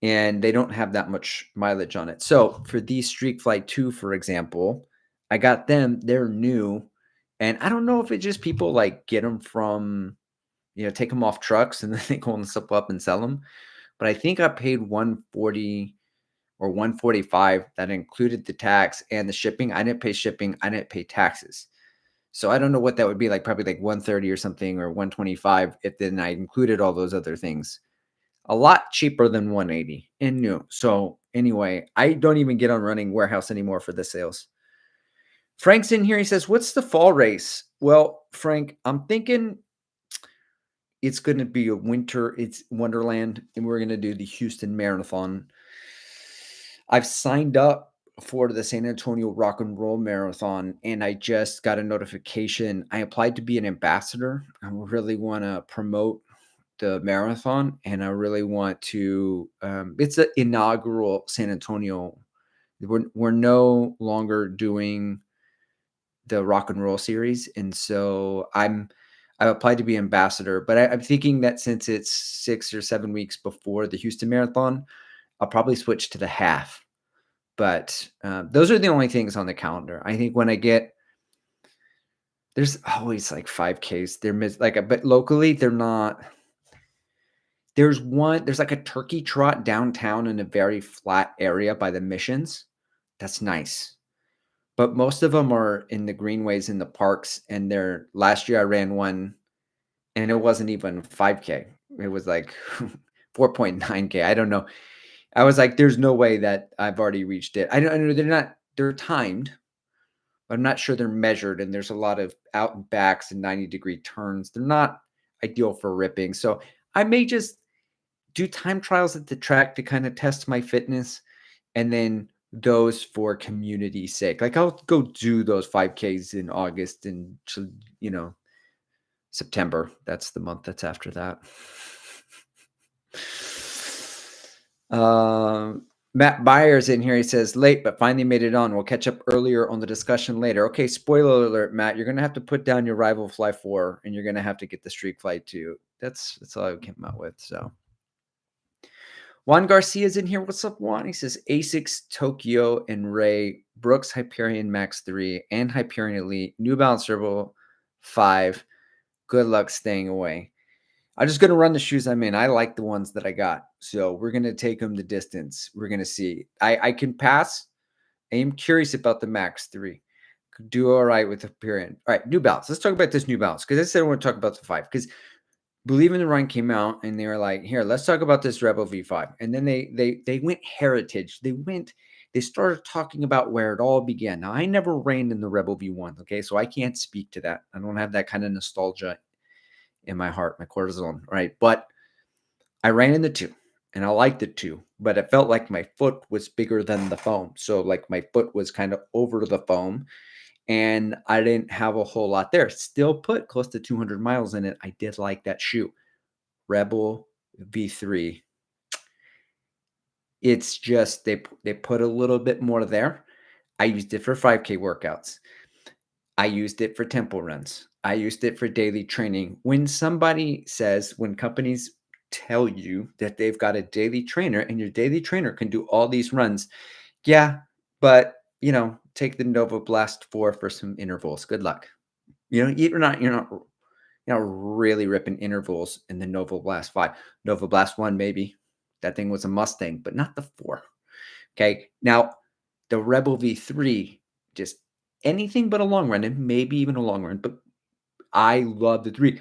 and they don't have that much mileage on it. So for these Streakfly 2, for example, I got them. They're new, and I don't know if it's just people like get them from, take them off trucks and then they go and stuff up and sell them. But I think I paid 140 or 145. That included the tax and the shipping. I didn't pay shipping. I didn't pay taxes. So I don't know what that would be like, probably like 130 or something, or 125 if then I included all those other things. A lot cheaper than 180 and new. So anyway, I don't even get on Running Warehouse anymore for the sales. Frank's in here. He says, "What's the fall race?" Well, Frank, I'm thinking it's going to be a winter. It's Wonderland, and we're going to do the Houston Marathon. I've signed up for the San Antonio Rock and Roll Marathon, and I just got a notification. I applied to be an ambassador. I really want to promote the marathon, and I really want to. It's the inaugural San Antonio. We're no longer doing the Rock and Roll series, and so I've applied to be ambassador. But I'm thinking that since it's 6 or 7 weeks before the Houston Marathon, I'll probably switch to the half. But those are the only things on the calendar. I think when I get there's always like 5Ks. But locally they're not. There's like a turkey trot downtown in a very flat area by the Missions. That's nice. But most of them are in the greenways in the parks. And last year I ran one and it wasn't even 5K. It was like 4.9K. I don't know. I was like, there's no way that I've already reached it. I know they're timed, but I'm not sure they're measured. And there's a lot of out and backs and 90-degree turns. They're not ideal for ripping. So I may just do time trials at the track to kind of test my fitness, and then those for community's sake. Like I'll go do those 5Ks in August and September. That's the month that's after that. Matt Byers in here. He says, "Late, but finally made it on. We'll catch up earlier on the discussion later." Okay, spoiler alert, Matt. You're going to have to put down your Rival Fly 4, and you're going to have to get the Streakfly 2. That's all I came out with, so. Juan Garcia's in here. What's up, Juan? He says, "Asics, Tokyo, and Ray, Brooks, Hyperion Max 3, and Hyperion Elite, New Balance Turbo 5. Good luck staying away." I'm just going to run the shoes I'm in. I like the ones that I got. So we're going to take them the distance. We're going to see. I can pass. I am curious about the Max 3. Could do all right with Hyperion. All right, New Balance. Let's talk about this New Balance, because I said I want to talk about the 5, because Believe in the Run came out and they were like, "Here, let's talk about this Rebel V5." And then they went heritage. They started talking about where it all began. Now, I never ran in the Rebel V1, okay? So I can't speak to that. I don't have that kind of nostalgia in my heart, my cortisone, right? But I ran in the 2 and I liked the 2, but it felt like my foot was bigger than the foam. So like my foot was kind of over the foam, and I didn't have a whole lot there. Still put close to 200 miles in it. I did like that shoe. Rebel V3. It's just they put a little bit more there. I used it for 5K workouts. I used it for tempo runs. I used it for daily training. When companies tell you that they've got a daily trainer and your daily trainer can do all these runs, yeah, but take the Nova Blast 4 for some intervals. Good luck. You're not really ripping intervals in the Nova Blast 5. Nova Blast 1, maybe. That thing was a Mustang, but not the 4. Okay. Now, the Rebel V3, just anything but a long run, and maybe even a long run, but I love the 3.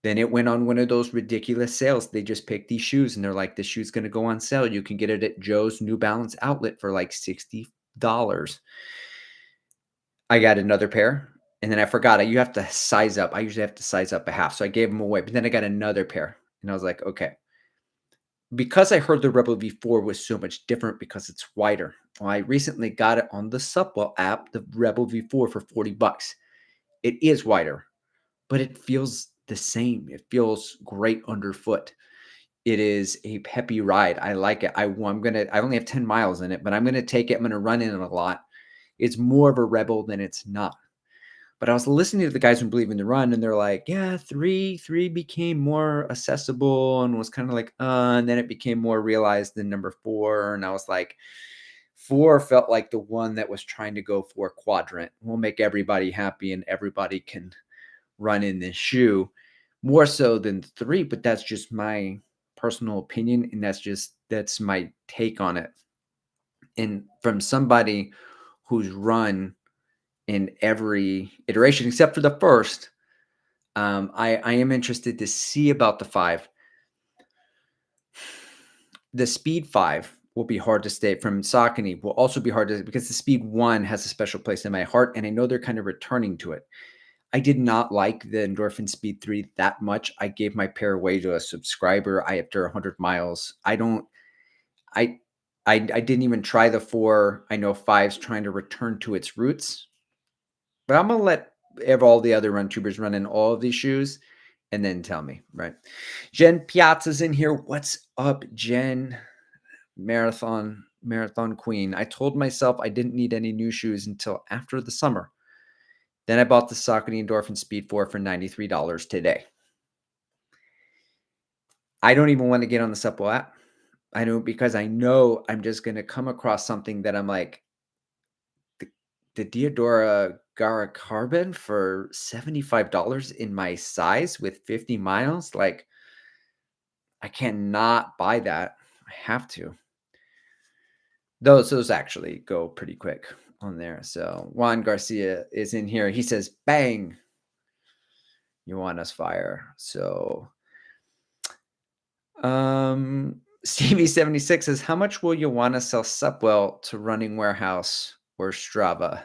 Then it went on one of those ridiculous sales. They just picked these shoes and they're like, "This shoe's going to go on sale. You can get it at Joe's New Balance outlet for like $60." I got another pair, and then I forgot. You have to size up. I usually have to size up a half, so I gave them away. But then I got another pair, and I was like, okay. Because I heard the Rebel V4 was so much different because it's wider. Well, I recently got it on the Supwell app, the Rebel V4 for $40. It is wider, but it feels the same. It feels great underfoot. It is a peppy ride. I like it. I only have 10 miles in it, but I'm going to take it. I'm going to run in it a lot. It's more of a Rebel than it's not. But I was listening to the guys who believe in the run, and they're like, yeah, three became more accessible and was kind of like, and then it became more realized than number four. And I was like, four felt like the one that was trying to go for quadrant. We'll make everybody happy and everybody can run in this shoe more so than three, but that's just my personal opinion. And that's my take on it. And from somebody who's run in every iteration except for the first, I am interested to see about the five. The speed five will be hard to stay from Saucony will also be hard to because the speed one has a special place in my heart, and I know they're kind of returning to it. I did not like the Endorphin Speed 3 that much. I gave my pair away to a subscriber. After 100 miles. I I didn't even try the four. I know five's trying to return to its roots, but I'm gonna let all the other run tubers run in all of these shoes and then tell me, right? Jen Piazza's in here. What's up, Jen? Marathon queen. I told myself I didn't need any new shoes until after the summer. Then I bought the Saucony Endorphin Speed 4 for $93 today. I don't even want to get on the Supple app. I know because I know I'm just going to come across something that I'm like, the Diodora Gara Carbon for $75 in my size with 50 miles. Like, I cannot buy that. I have to. Those actually go pretty quick on there. So Juan Garcia is in here. He says, bang, you want us fire. So Stevie76 says, how much will you want to sell Supwell to Running Warehouse or Strava?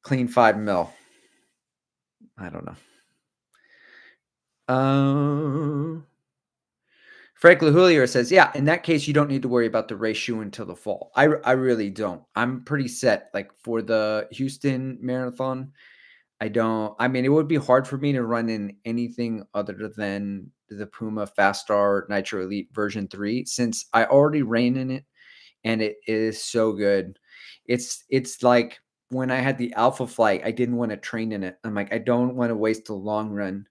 Clean 5 mil. I don't know. Frank LaHulier says, yeah, in that case, you don't need to worry about the race shoe until the fall. I really don't. I'm pretty set. Like for the Houston Marathon, I mean, it would be hard for me to run in anything other than the Puma Fast Star Nitro Elite version 3 since I already ran in it and it is so good. It's like when I had the Alpha Flight, I didn't want to train in it. I'm like, I don't want to waste a long run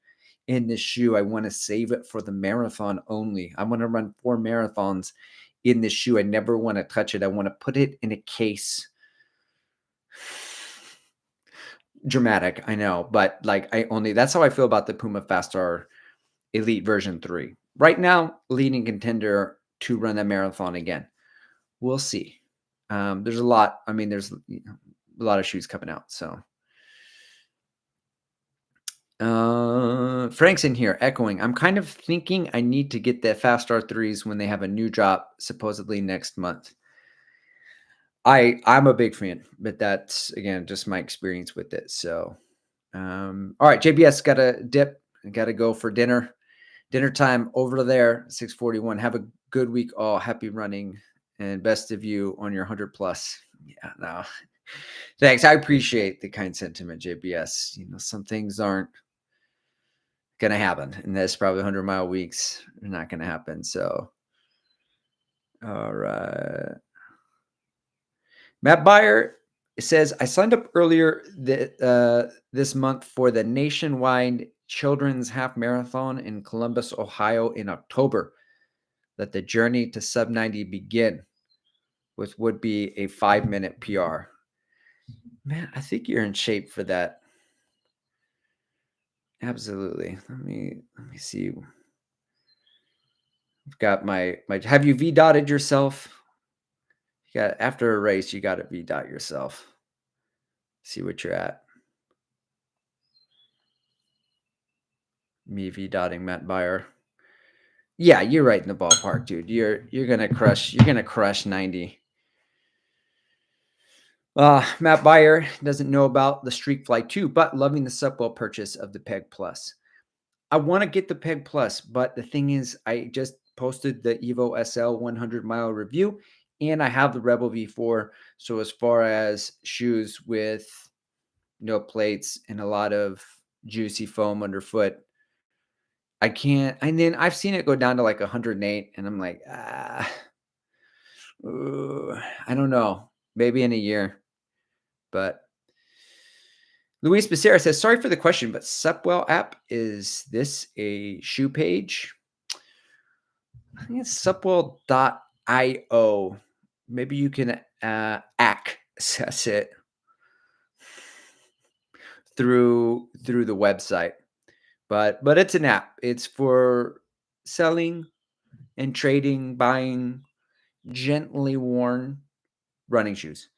in this shoe. I want to save it for the marathon only. I want to run 4 marathons in this shoe. I never want to touch it. I want to put it in a case. Dramatic, I know, but like that's how I feel about the Puma Fast Star Elite version 3. Right now, leading contender to run a marathon again. We'll see. There's a lot. I mean, there's a lot of shoes coming out. So Frank's in here echoing. I'm kind of thinking I need to get the Fast R3s when they have a new drop, supposedly next month. I'm a big fan, but that's again just my experience with it. So all right, JBS got to dip, got to go for dinner. Dinner time over there, 6:41. Have a good week all. Happy running and best of you on your 100 plus. Yeah, no. Thanks. I appreciate the kind sentiment, JBS. You know, some things aren't going to happen, and that's probably 100-mile weeks are not going to happen. So, all right. Matt Beyer says, I signed up earlier this month for the nationwide Children's Half Marathon in Columbus, Ohio in October. Let the journey to sub 90 begin with would be a 5-minute PR. Man, I think you're in shape for that. Absolutely. Let me see. I've got my have you V-dotted yourself? You got after a race, you got to V-dot yourself. See what you're at. Me V-dotting Matt Beyer. Yeah, you're right in the ballpark, dude. You're gonna crush 90. Matt Beyer doesn't know about the Streakfly 2, but loving the Supwell purchase of the Peg Plus. I want to get the Peg Plus, but the thing is, I just posted the Evo SL 100-mile review, and I have the Rebel V4. So as far as shoes with no plates and a lot of juicy foam underfoot, I can't. And then I've seen it go down to like 108, and I'm like, I don't know. Maybe in a year, but Luis Becerra says, sorry for the question, but Supwell app, is this a shoe page? I think it's supwell.io. Maybe you can access it through the website. But it's an app. It's for selling and trading, buying gently worn running shoes.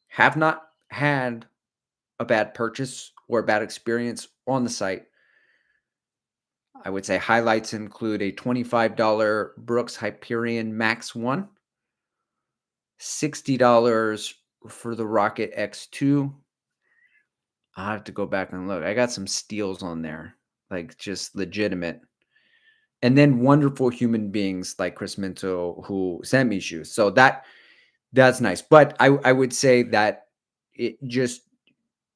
Have not had a bad purchase or a bad experience on the site. I would say highlights include a $25 Brooks Hyperion Max 1, $60 for the Rocket X2. I'll have to go back and look. I got some steals on there, like just legitimate. And then wonderful human beings like Chris Minto who sent me shoes. So that's nice. But I would say that it just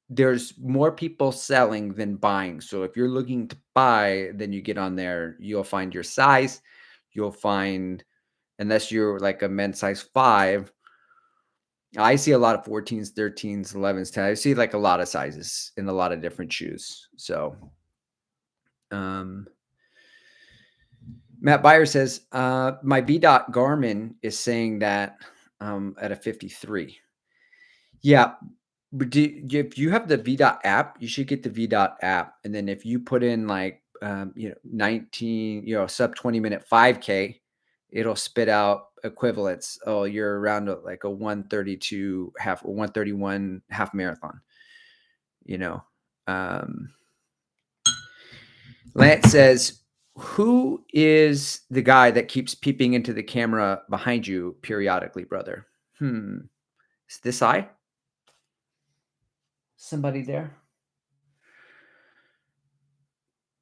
there's more people selling than buying. So if you're looking to buy, then you get on there, you'll find your size. You'll find, unless you're like a men's size 5, I see a lot of 14s, 13s, 11s, 10. I see like a lot of sizes in a lot of different shoes. So um Matt Beyer says, my B. Dot Garmin is saying that at a 53. Yeah. But if you have the V. Dot app, you should get the V. Dot app. And then if you put in like, 19, sub 20-minute 5K, it'll spit out equivalents. Oh, you're around like a 132 half or 131 half marathon, you know. Um, Lance says, who is the guy that keeps peeping into the camera behind you periodically, brother? Is this I? Somebody there?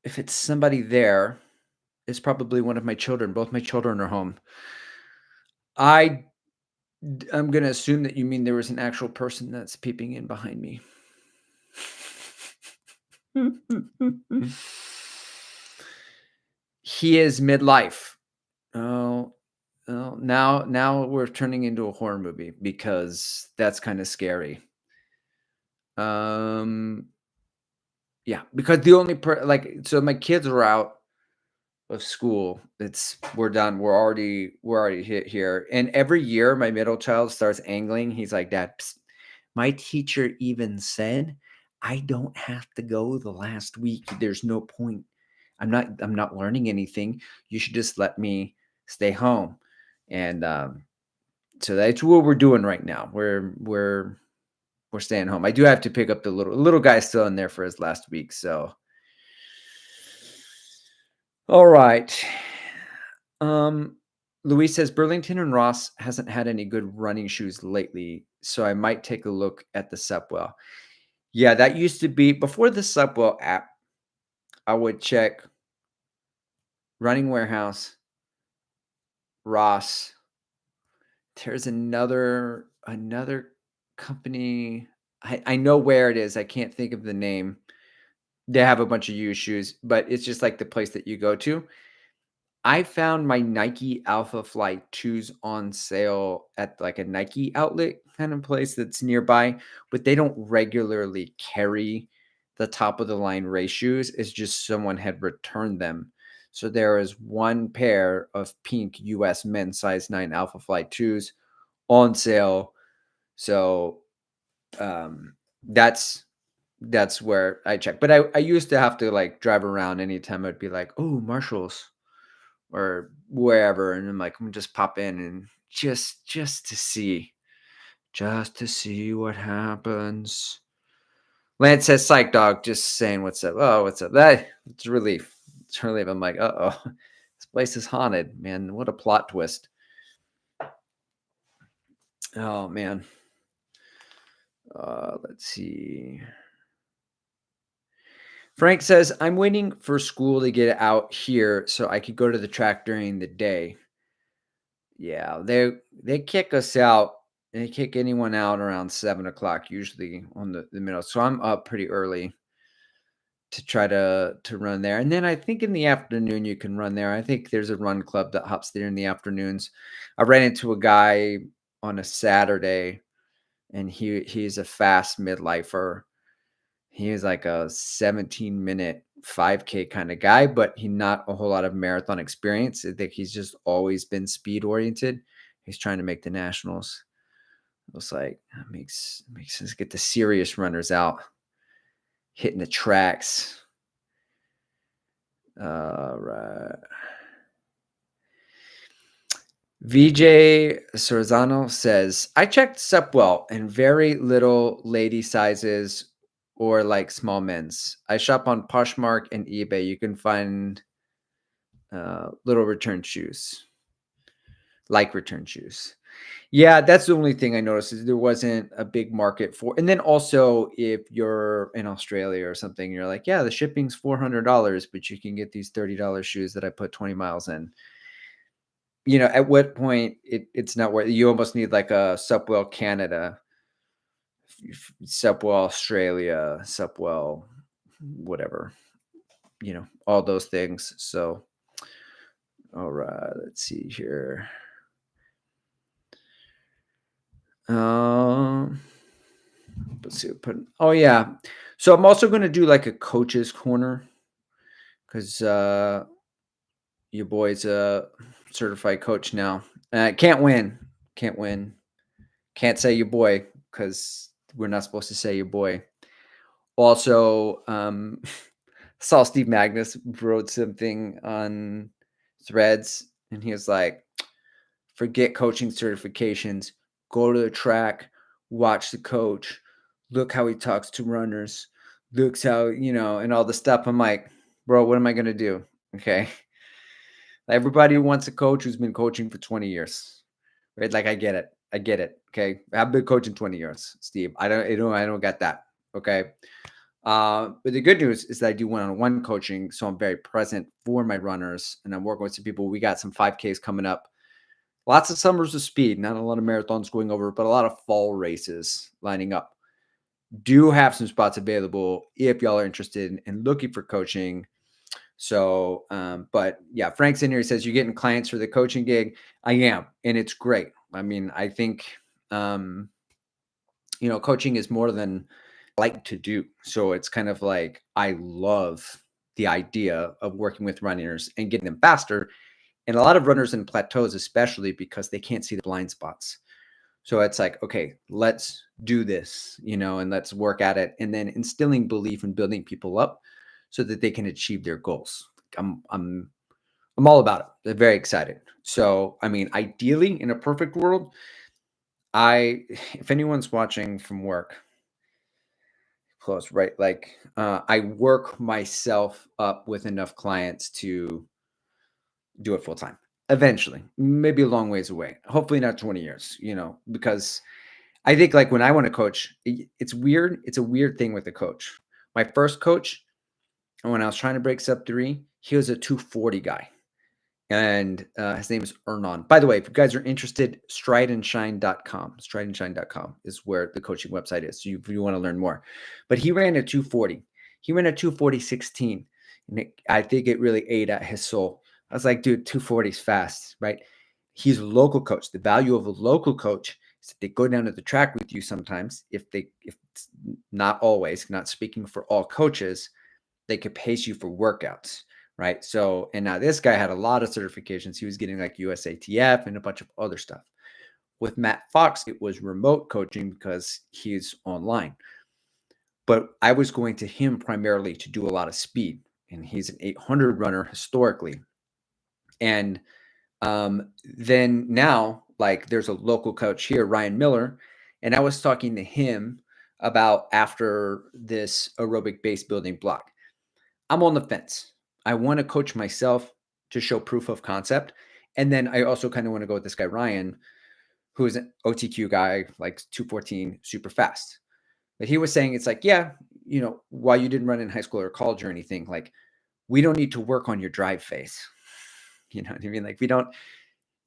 If it's somebody there, it's probably one of my children. Both my children are home. I'm going to assume that you mean there was an actual person that's peeping in behind me. He is midlife. Oh, now we're turning into a horror movie because that's kind of scary. Yeah, because the only so my kids are out of school. We're done. We're already hit here. And every year my middle child starts angling. He's like, Dad, psst, my teacher even said I don't have to go the last week. There's no point. I'm not learning anything. You should just let me stay home. And so that's what we're doing right now. We're staying home. I do have to pick up the little guy still in there for his last week. So all right. Luis says Burlington and Ross hasn't had any good running shoes lately, so I might take a look at the Supwell. Yeah, that used to be before the Supwell app. I would check Running Warehouse, Ross. There's another company. I know where it is. I can't think of the name. They have a bunch of used shoes, but it's just like the place that you go to. I found my Nike Alpha Fly 2s on sale at like a Nike outlet kind of place that's nearby, but they don't regularly carry the top of the line race shoes. It's just someone had returned them. So there is one pair of pink US men's size 9 Alpha Fly 2s on sale. So that's where I check. But I used to have to like drive around anytime I'd be like, oh, Marshalls or wherever, and I'm like, I'm just pop in and just to see what happens. Lance says, "Psych dog," just saying what's up. Oh, what's up? That it's a relief. It's a relief. I'm like, oh, this place is haunted, man. What a plot twist. Oh man. Let's see. Frank says, I'm waiting for school to get out here so I could go to the track during the day. Yeah, they kick us out. They kick anyone out around 7 o'clock, usually on the middle. So I'm up pretty early to try to run there. And then I think in the afternoon you can run there. I think there's a run club that hops there in the afternoons. I ran into a guy on a Saturday, and he's a fast midlifer. he is like a 17-minute 5K kind of guy, but he not a whole lot of marathon experience. I think he's just always been speed oriented. He's trying to make the nationals. It was like makes sense. Get the serious runners out, hitting the tracks. Right. VJ Sorzano says, I checked Supwell and very little lady sizes or like small men's. I shop on Poshmark and eBay. You can find little return shoes, like return shoes. Yeah, that's the only thing I noticed is there wasn't a big market for. And then also, if you're in Australia or something, you're like, yeah, the shipping's $400, but you can get these $30 shoes that I put 20 miles in. You know, at what point it's not worth it. You almost need like a Supwell Canada, Supwell Australia, Supwell, whatever, all those things. So, all right, let's see here. Let's see. Oh yeah. So I'm also going to do like a coach's corner because your boy's a certified coach now. Can't win. Can't win. Can't say your boy because we're not supposed to say your boy. Also, saw Steve Magnus wrote something on Threads, and he was like, forget coaching certifications. Go to the track, watch the coach, look how he talks to runners, looks how, and all the stuff. I'm like, bro, what am I going to do? Okay. Everybody wants a coach who's been coaching for 20 years, right? Like, I get it. I get it. Okay. I've been coaching 20 years, Steve. I don't get that. Okay. But the good news is that I do one-on-one coaching. So I'm very present for my runners and I'm working with some people. We got some 5Ks coming up. Lots of summers of speed, not a lot of marathons going over, but a lot of fall races lining up. Do have some spots available if y'all are interested in looking for coaching. So, but yeah, Frank's in here. He says, you're getting clients for the coaching gig. I am, and it's great. I mean, I think, coaching is more than I like to do. So it's kind of like, I love the idea of working with runners and getting them faster. And a lot of runners in plateaus, especially because they can't see the blind spots. So it's like, okay, let's do this, and let's work at it. And then instilling belief and building people up so that they can achieve their goals. I'm all about it. They're very excited. So, I mean, ideally in a perfect world, if anyone's watching from work, close, right? Like, I work myself up with enough clients to do it full time. Eventually, maybe a long ways away. Hopefully not 20 years, because I think like when I want to coach, it's weird. It's a weird thing with a coach. My first coach, when I was trying to break sub 3, he was a 240 guy. And his name is Ernon. By the way, if you guys are interested, strideandshine.com. Strideandshine.com is where the coaching website is. So if you want to learn more. But he ran a 240. He ran a 240.16. And I think it really ate at his soul. I was like, dude, 240 is fast, right? He's a local coach. The value of a local coach is that they go down to the track with you sometimes. If it's not always, not speaking for all coaches, they could pace you for workouts. Right. So, and now this guy had a lot of certifications. He was getting like USATF and a bunch of other stuff. With Matt Fox, it was remote coaching because he's online. But I was going to him primarily to do a lot of speed. And he's an 800 runner historically. And then now, like, there's a local coach here, Ryan Miller. And I was talking to him about after this aerobic base building block. I'm on the fence. I want to coach myself to show proof of concept. And then I also kind of want to go with this guy, Ryan, who is an OTQ guy, like 214, super fast. But he was saying, it's like, yeah, while you didn't run in high school or college or anything, like, we don't need to work on your drive phase. You know what I mean? Like, you don't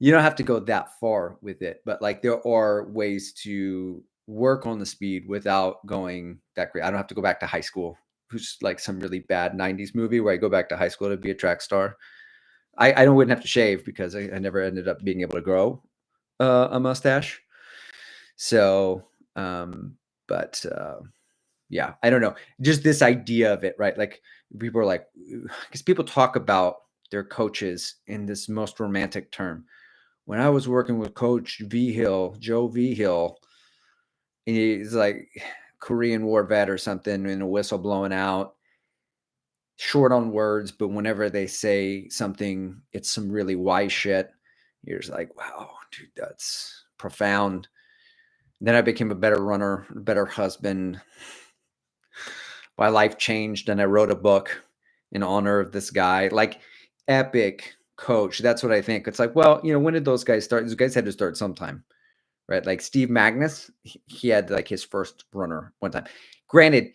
have to go that far with it, but like, there are ways to work on the speed without going that great. I don't have to go back to high school, who's like some really bad 90s movie where I go back to high school to be a track star. I wouldn't have to shave because I never ended up being able to grow a mustache. So, but Yeah, I don't know. Just this idea of it, right? Like people are like, because people talk about their coaches in this most romantic term. When I was working with Coach V Hill, Joe V Hill, he's like Korean War vet or something, and a whistle blowing out, short on words, but whenever they say something, it's some really wise shit. You're just like, wow, dude, that's profound. Then I became a better runner, a better husband. My life changed, and I wrote a book in honor of this guy. Like, epic coach. That's what I think. It's like, well, when did those guys start? Those guys had to start sometime, right? Like Steve Magnus, he had like his first runner one time. Granted,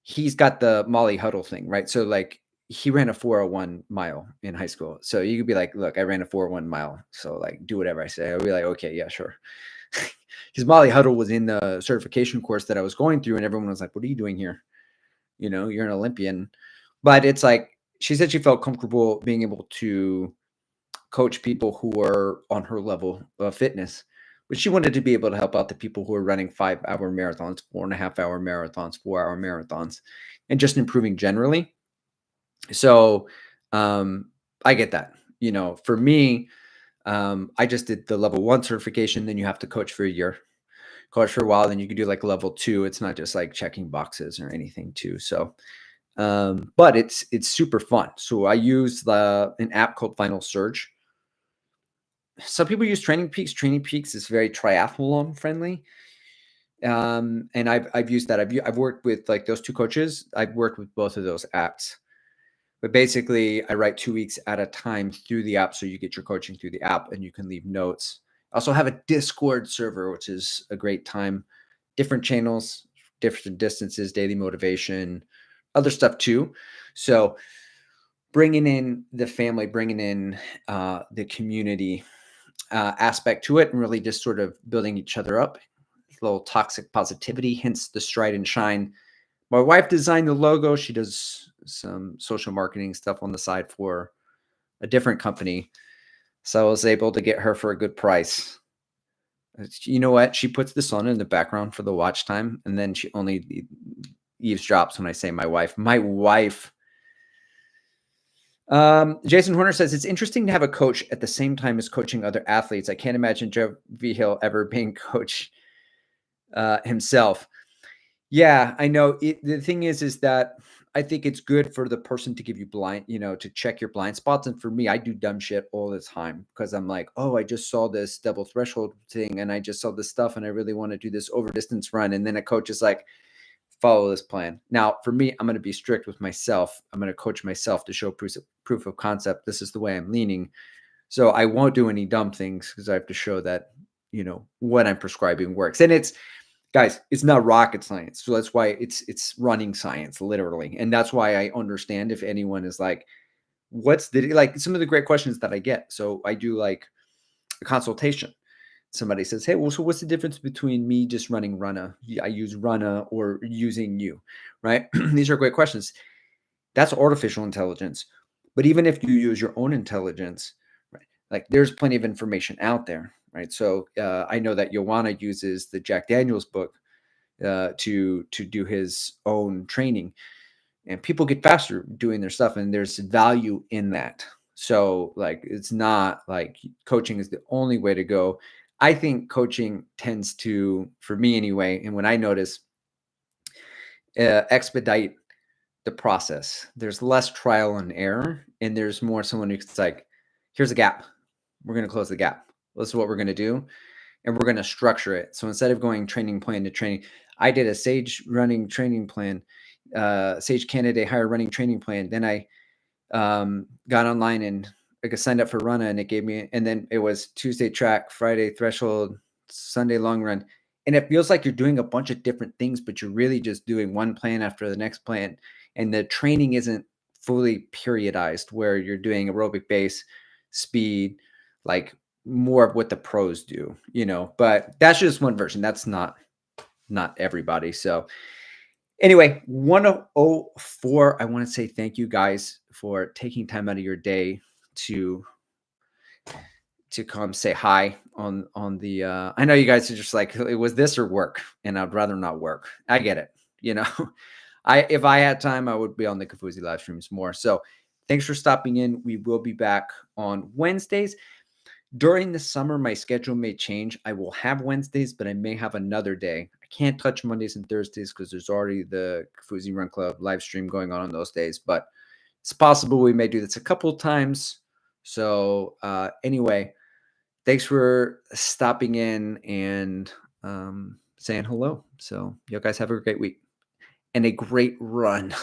he's got the Molly Huddle thing, right? So like he ran a 401 mile in high school. So you could be like, look, I ran a 401 mile. So like do whatever I say. I'll be like, okay, yeah, sure. Because Molly Huddle was in the certification course that I was going through, and everyone was like, what are you doing here? You're an Olympian. But it's like she said she felt comfortable being able to coach people who were on her level of fitness. But she wanted to be able to help out the people who are running 5-hour marathons, 4.5-hour marathons, 4-hour marathons, and just improving generally. So I get that. For me, I just did the level 1 certification. Then you have to coach for a year, coach for a while. Then you could do like level 2. It's not just like checking boxes or anything too. So, but it's super fun. So I use an app called Final Surge. Some people use Training Peaks. Training Peaks is very triathlon friendly. And I've used that. I've worked with like those two coaches. I've worked with both of those apps. But basically, I write 2 weeks at a time through the app, so you get your coaching through the app, and you can leave notes. I also have a Discord server, which is a great time. Different channels, different distances, daily motivation, other stuff too. So bringing in the family, bringing in the community aspect to it, and really just sort of building each other up. A little toxic positivity, hence the stride and shine. My wife designed the logo. She does some social marketing stuff on the side for a different company. So I was able to get her for a good price. You know what? She puts this on in the background for the watch time, and then she only eavesdrops when I say my wife. My wife. Jason Horner says it's interesting to have a coach at the same time as coaching other athletes. I can't imagine Joe V. Hill ever being coach himself. Yeah, I know. The thing is that I think it's good for the person to give you to check your blind spots. And for me, I do dumb shit all the time because I'm like, oh, I just saw this double threshold thing and I just saw this stuff and I really want to do this over distance run. And then a coach is like, follow this plan. Now, for me, I'm going to be strict with myself. I'm going to coach myself to show proof of concept. This is the way I'm leaning. So I won't do any dumb things because I have to show that, what I'm prescribing works. And guys, it's not rocket science. So that's why it's running science, literally. And that's why I understand if anyone is like, what's like some of the great questions that I get. So I do like a consultation. Somebody says, hey, well, so what's the difference between me just running Runna? I use Runna or using you, right? These are great questions. That's artificial intelligence. But even if you use your own intelligence, right, like there's plenty of information out there, right? So I know that Joanna uses the Jack Daniels book to do his own training, and people get faster doing their stuff, and there's value in that. So like it's not like coaching is the only way to go. I think coaching tends to, for me anyway, and when I notice, expedite the process. There's less trial and error, and there's more someone who's like, here's a gap. We're going to close the gap. This is what we're going to do. And we're going to structure it. So instead of going training plan to training, I did a Sage running training plan, Sage candidate higher running training plan. Then I got online and I signed up for Runna, and it gave me, and then it was Tuesday track, Friday threshold, Sunday long run. And it feels like you're doing a bunch of different things, but you're really just doing one plan after the next plan. And the training isn't fully periodized where you're doing aerobic base, speed, like more of what the pros do, but that's just one version. That's not everybody. So anyway, 104. I want to say thank you guys for taking time out of your day to come say hi on the I know you guys are just like, it was this or work, and I'd rather not work. I get it. you know, if I had time, I would be on the Kafuzi live streams more. So thanks for stopping in. We will be back on Wednesdays. During the summer, my schedule may change. I will have Wednesdays, but I may have another day. I can't touch Mondays and Thursdays because there's already the Kafuzi Run Club live stream going on those days. But it's possible we may do this a couple of times. So anyway, thanks for stopping in and saying hello. So you guys have a great week and a great run.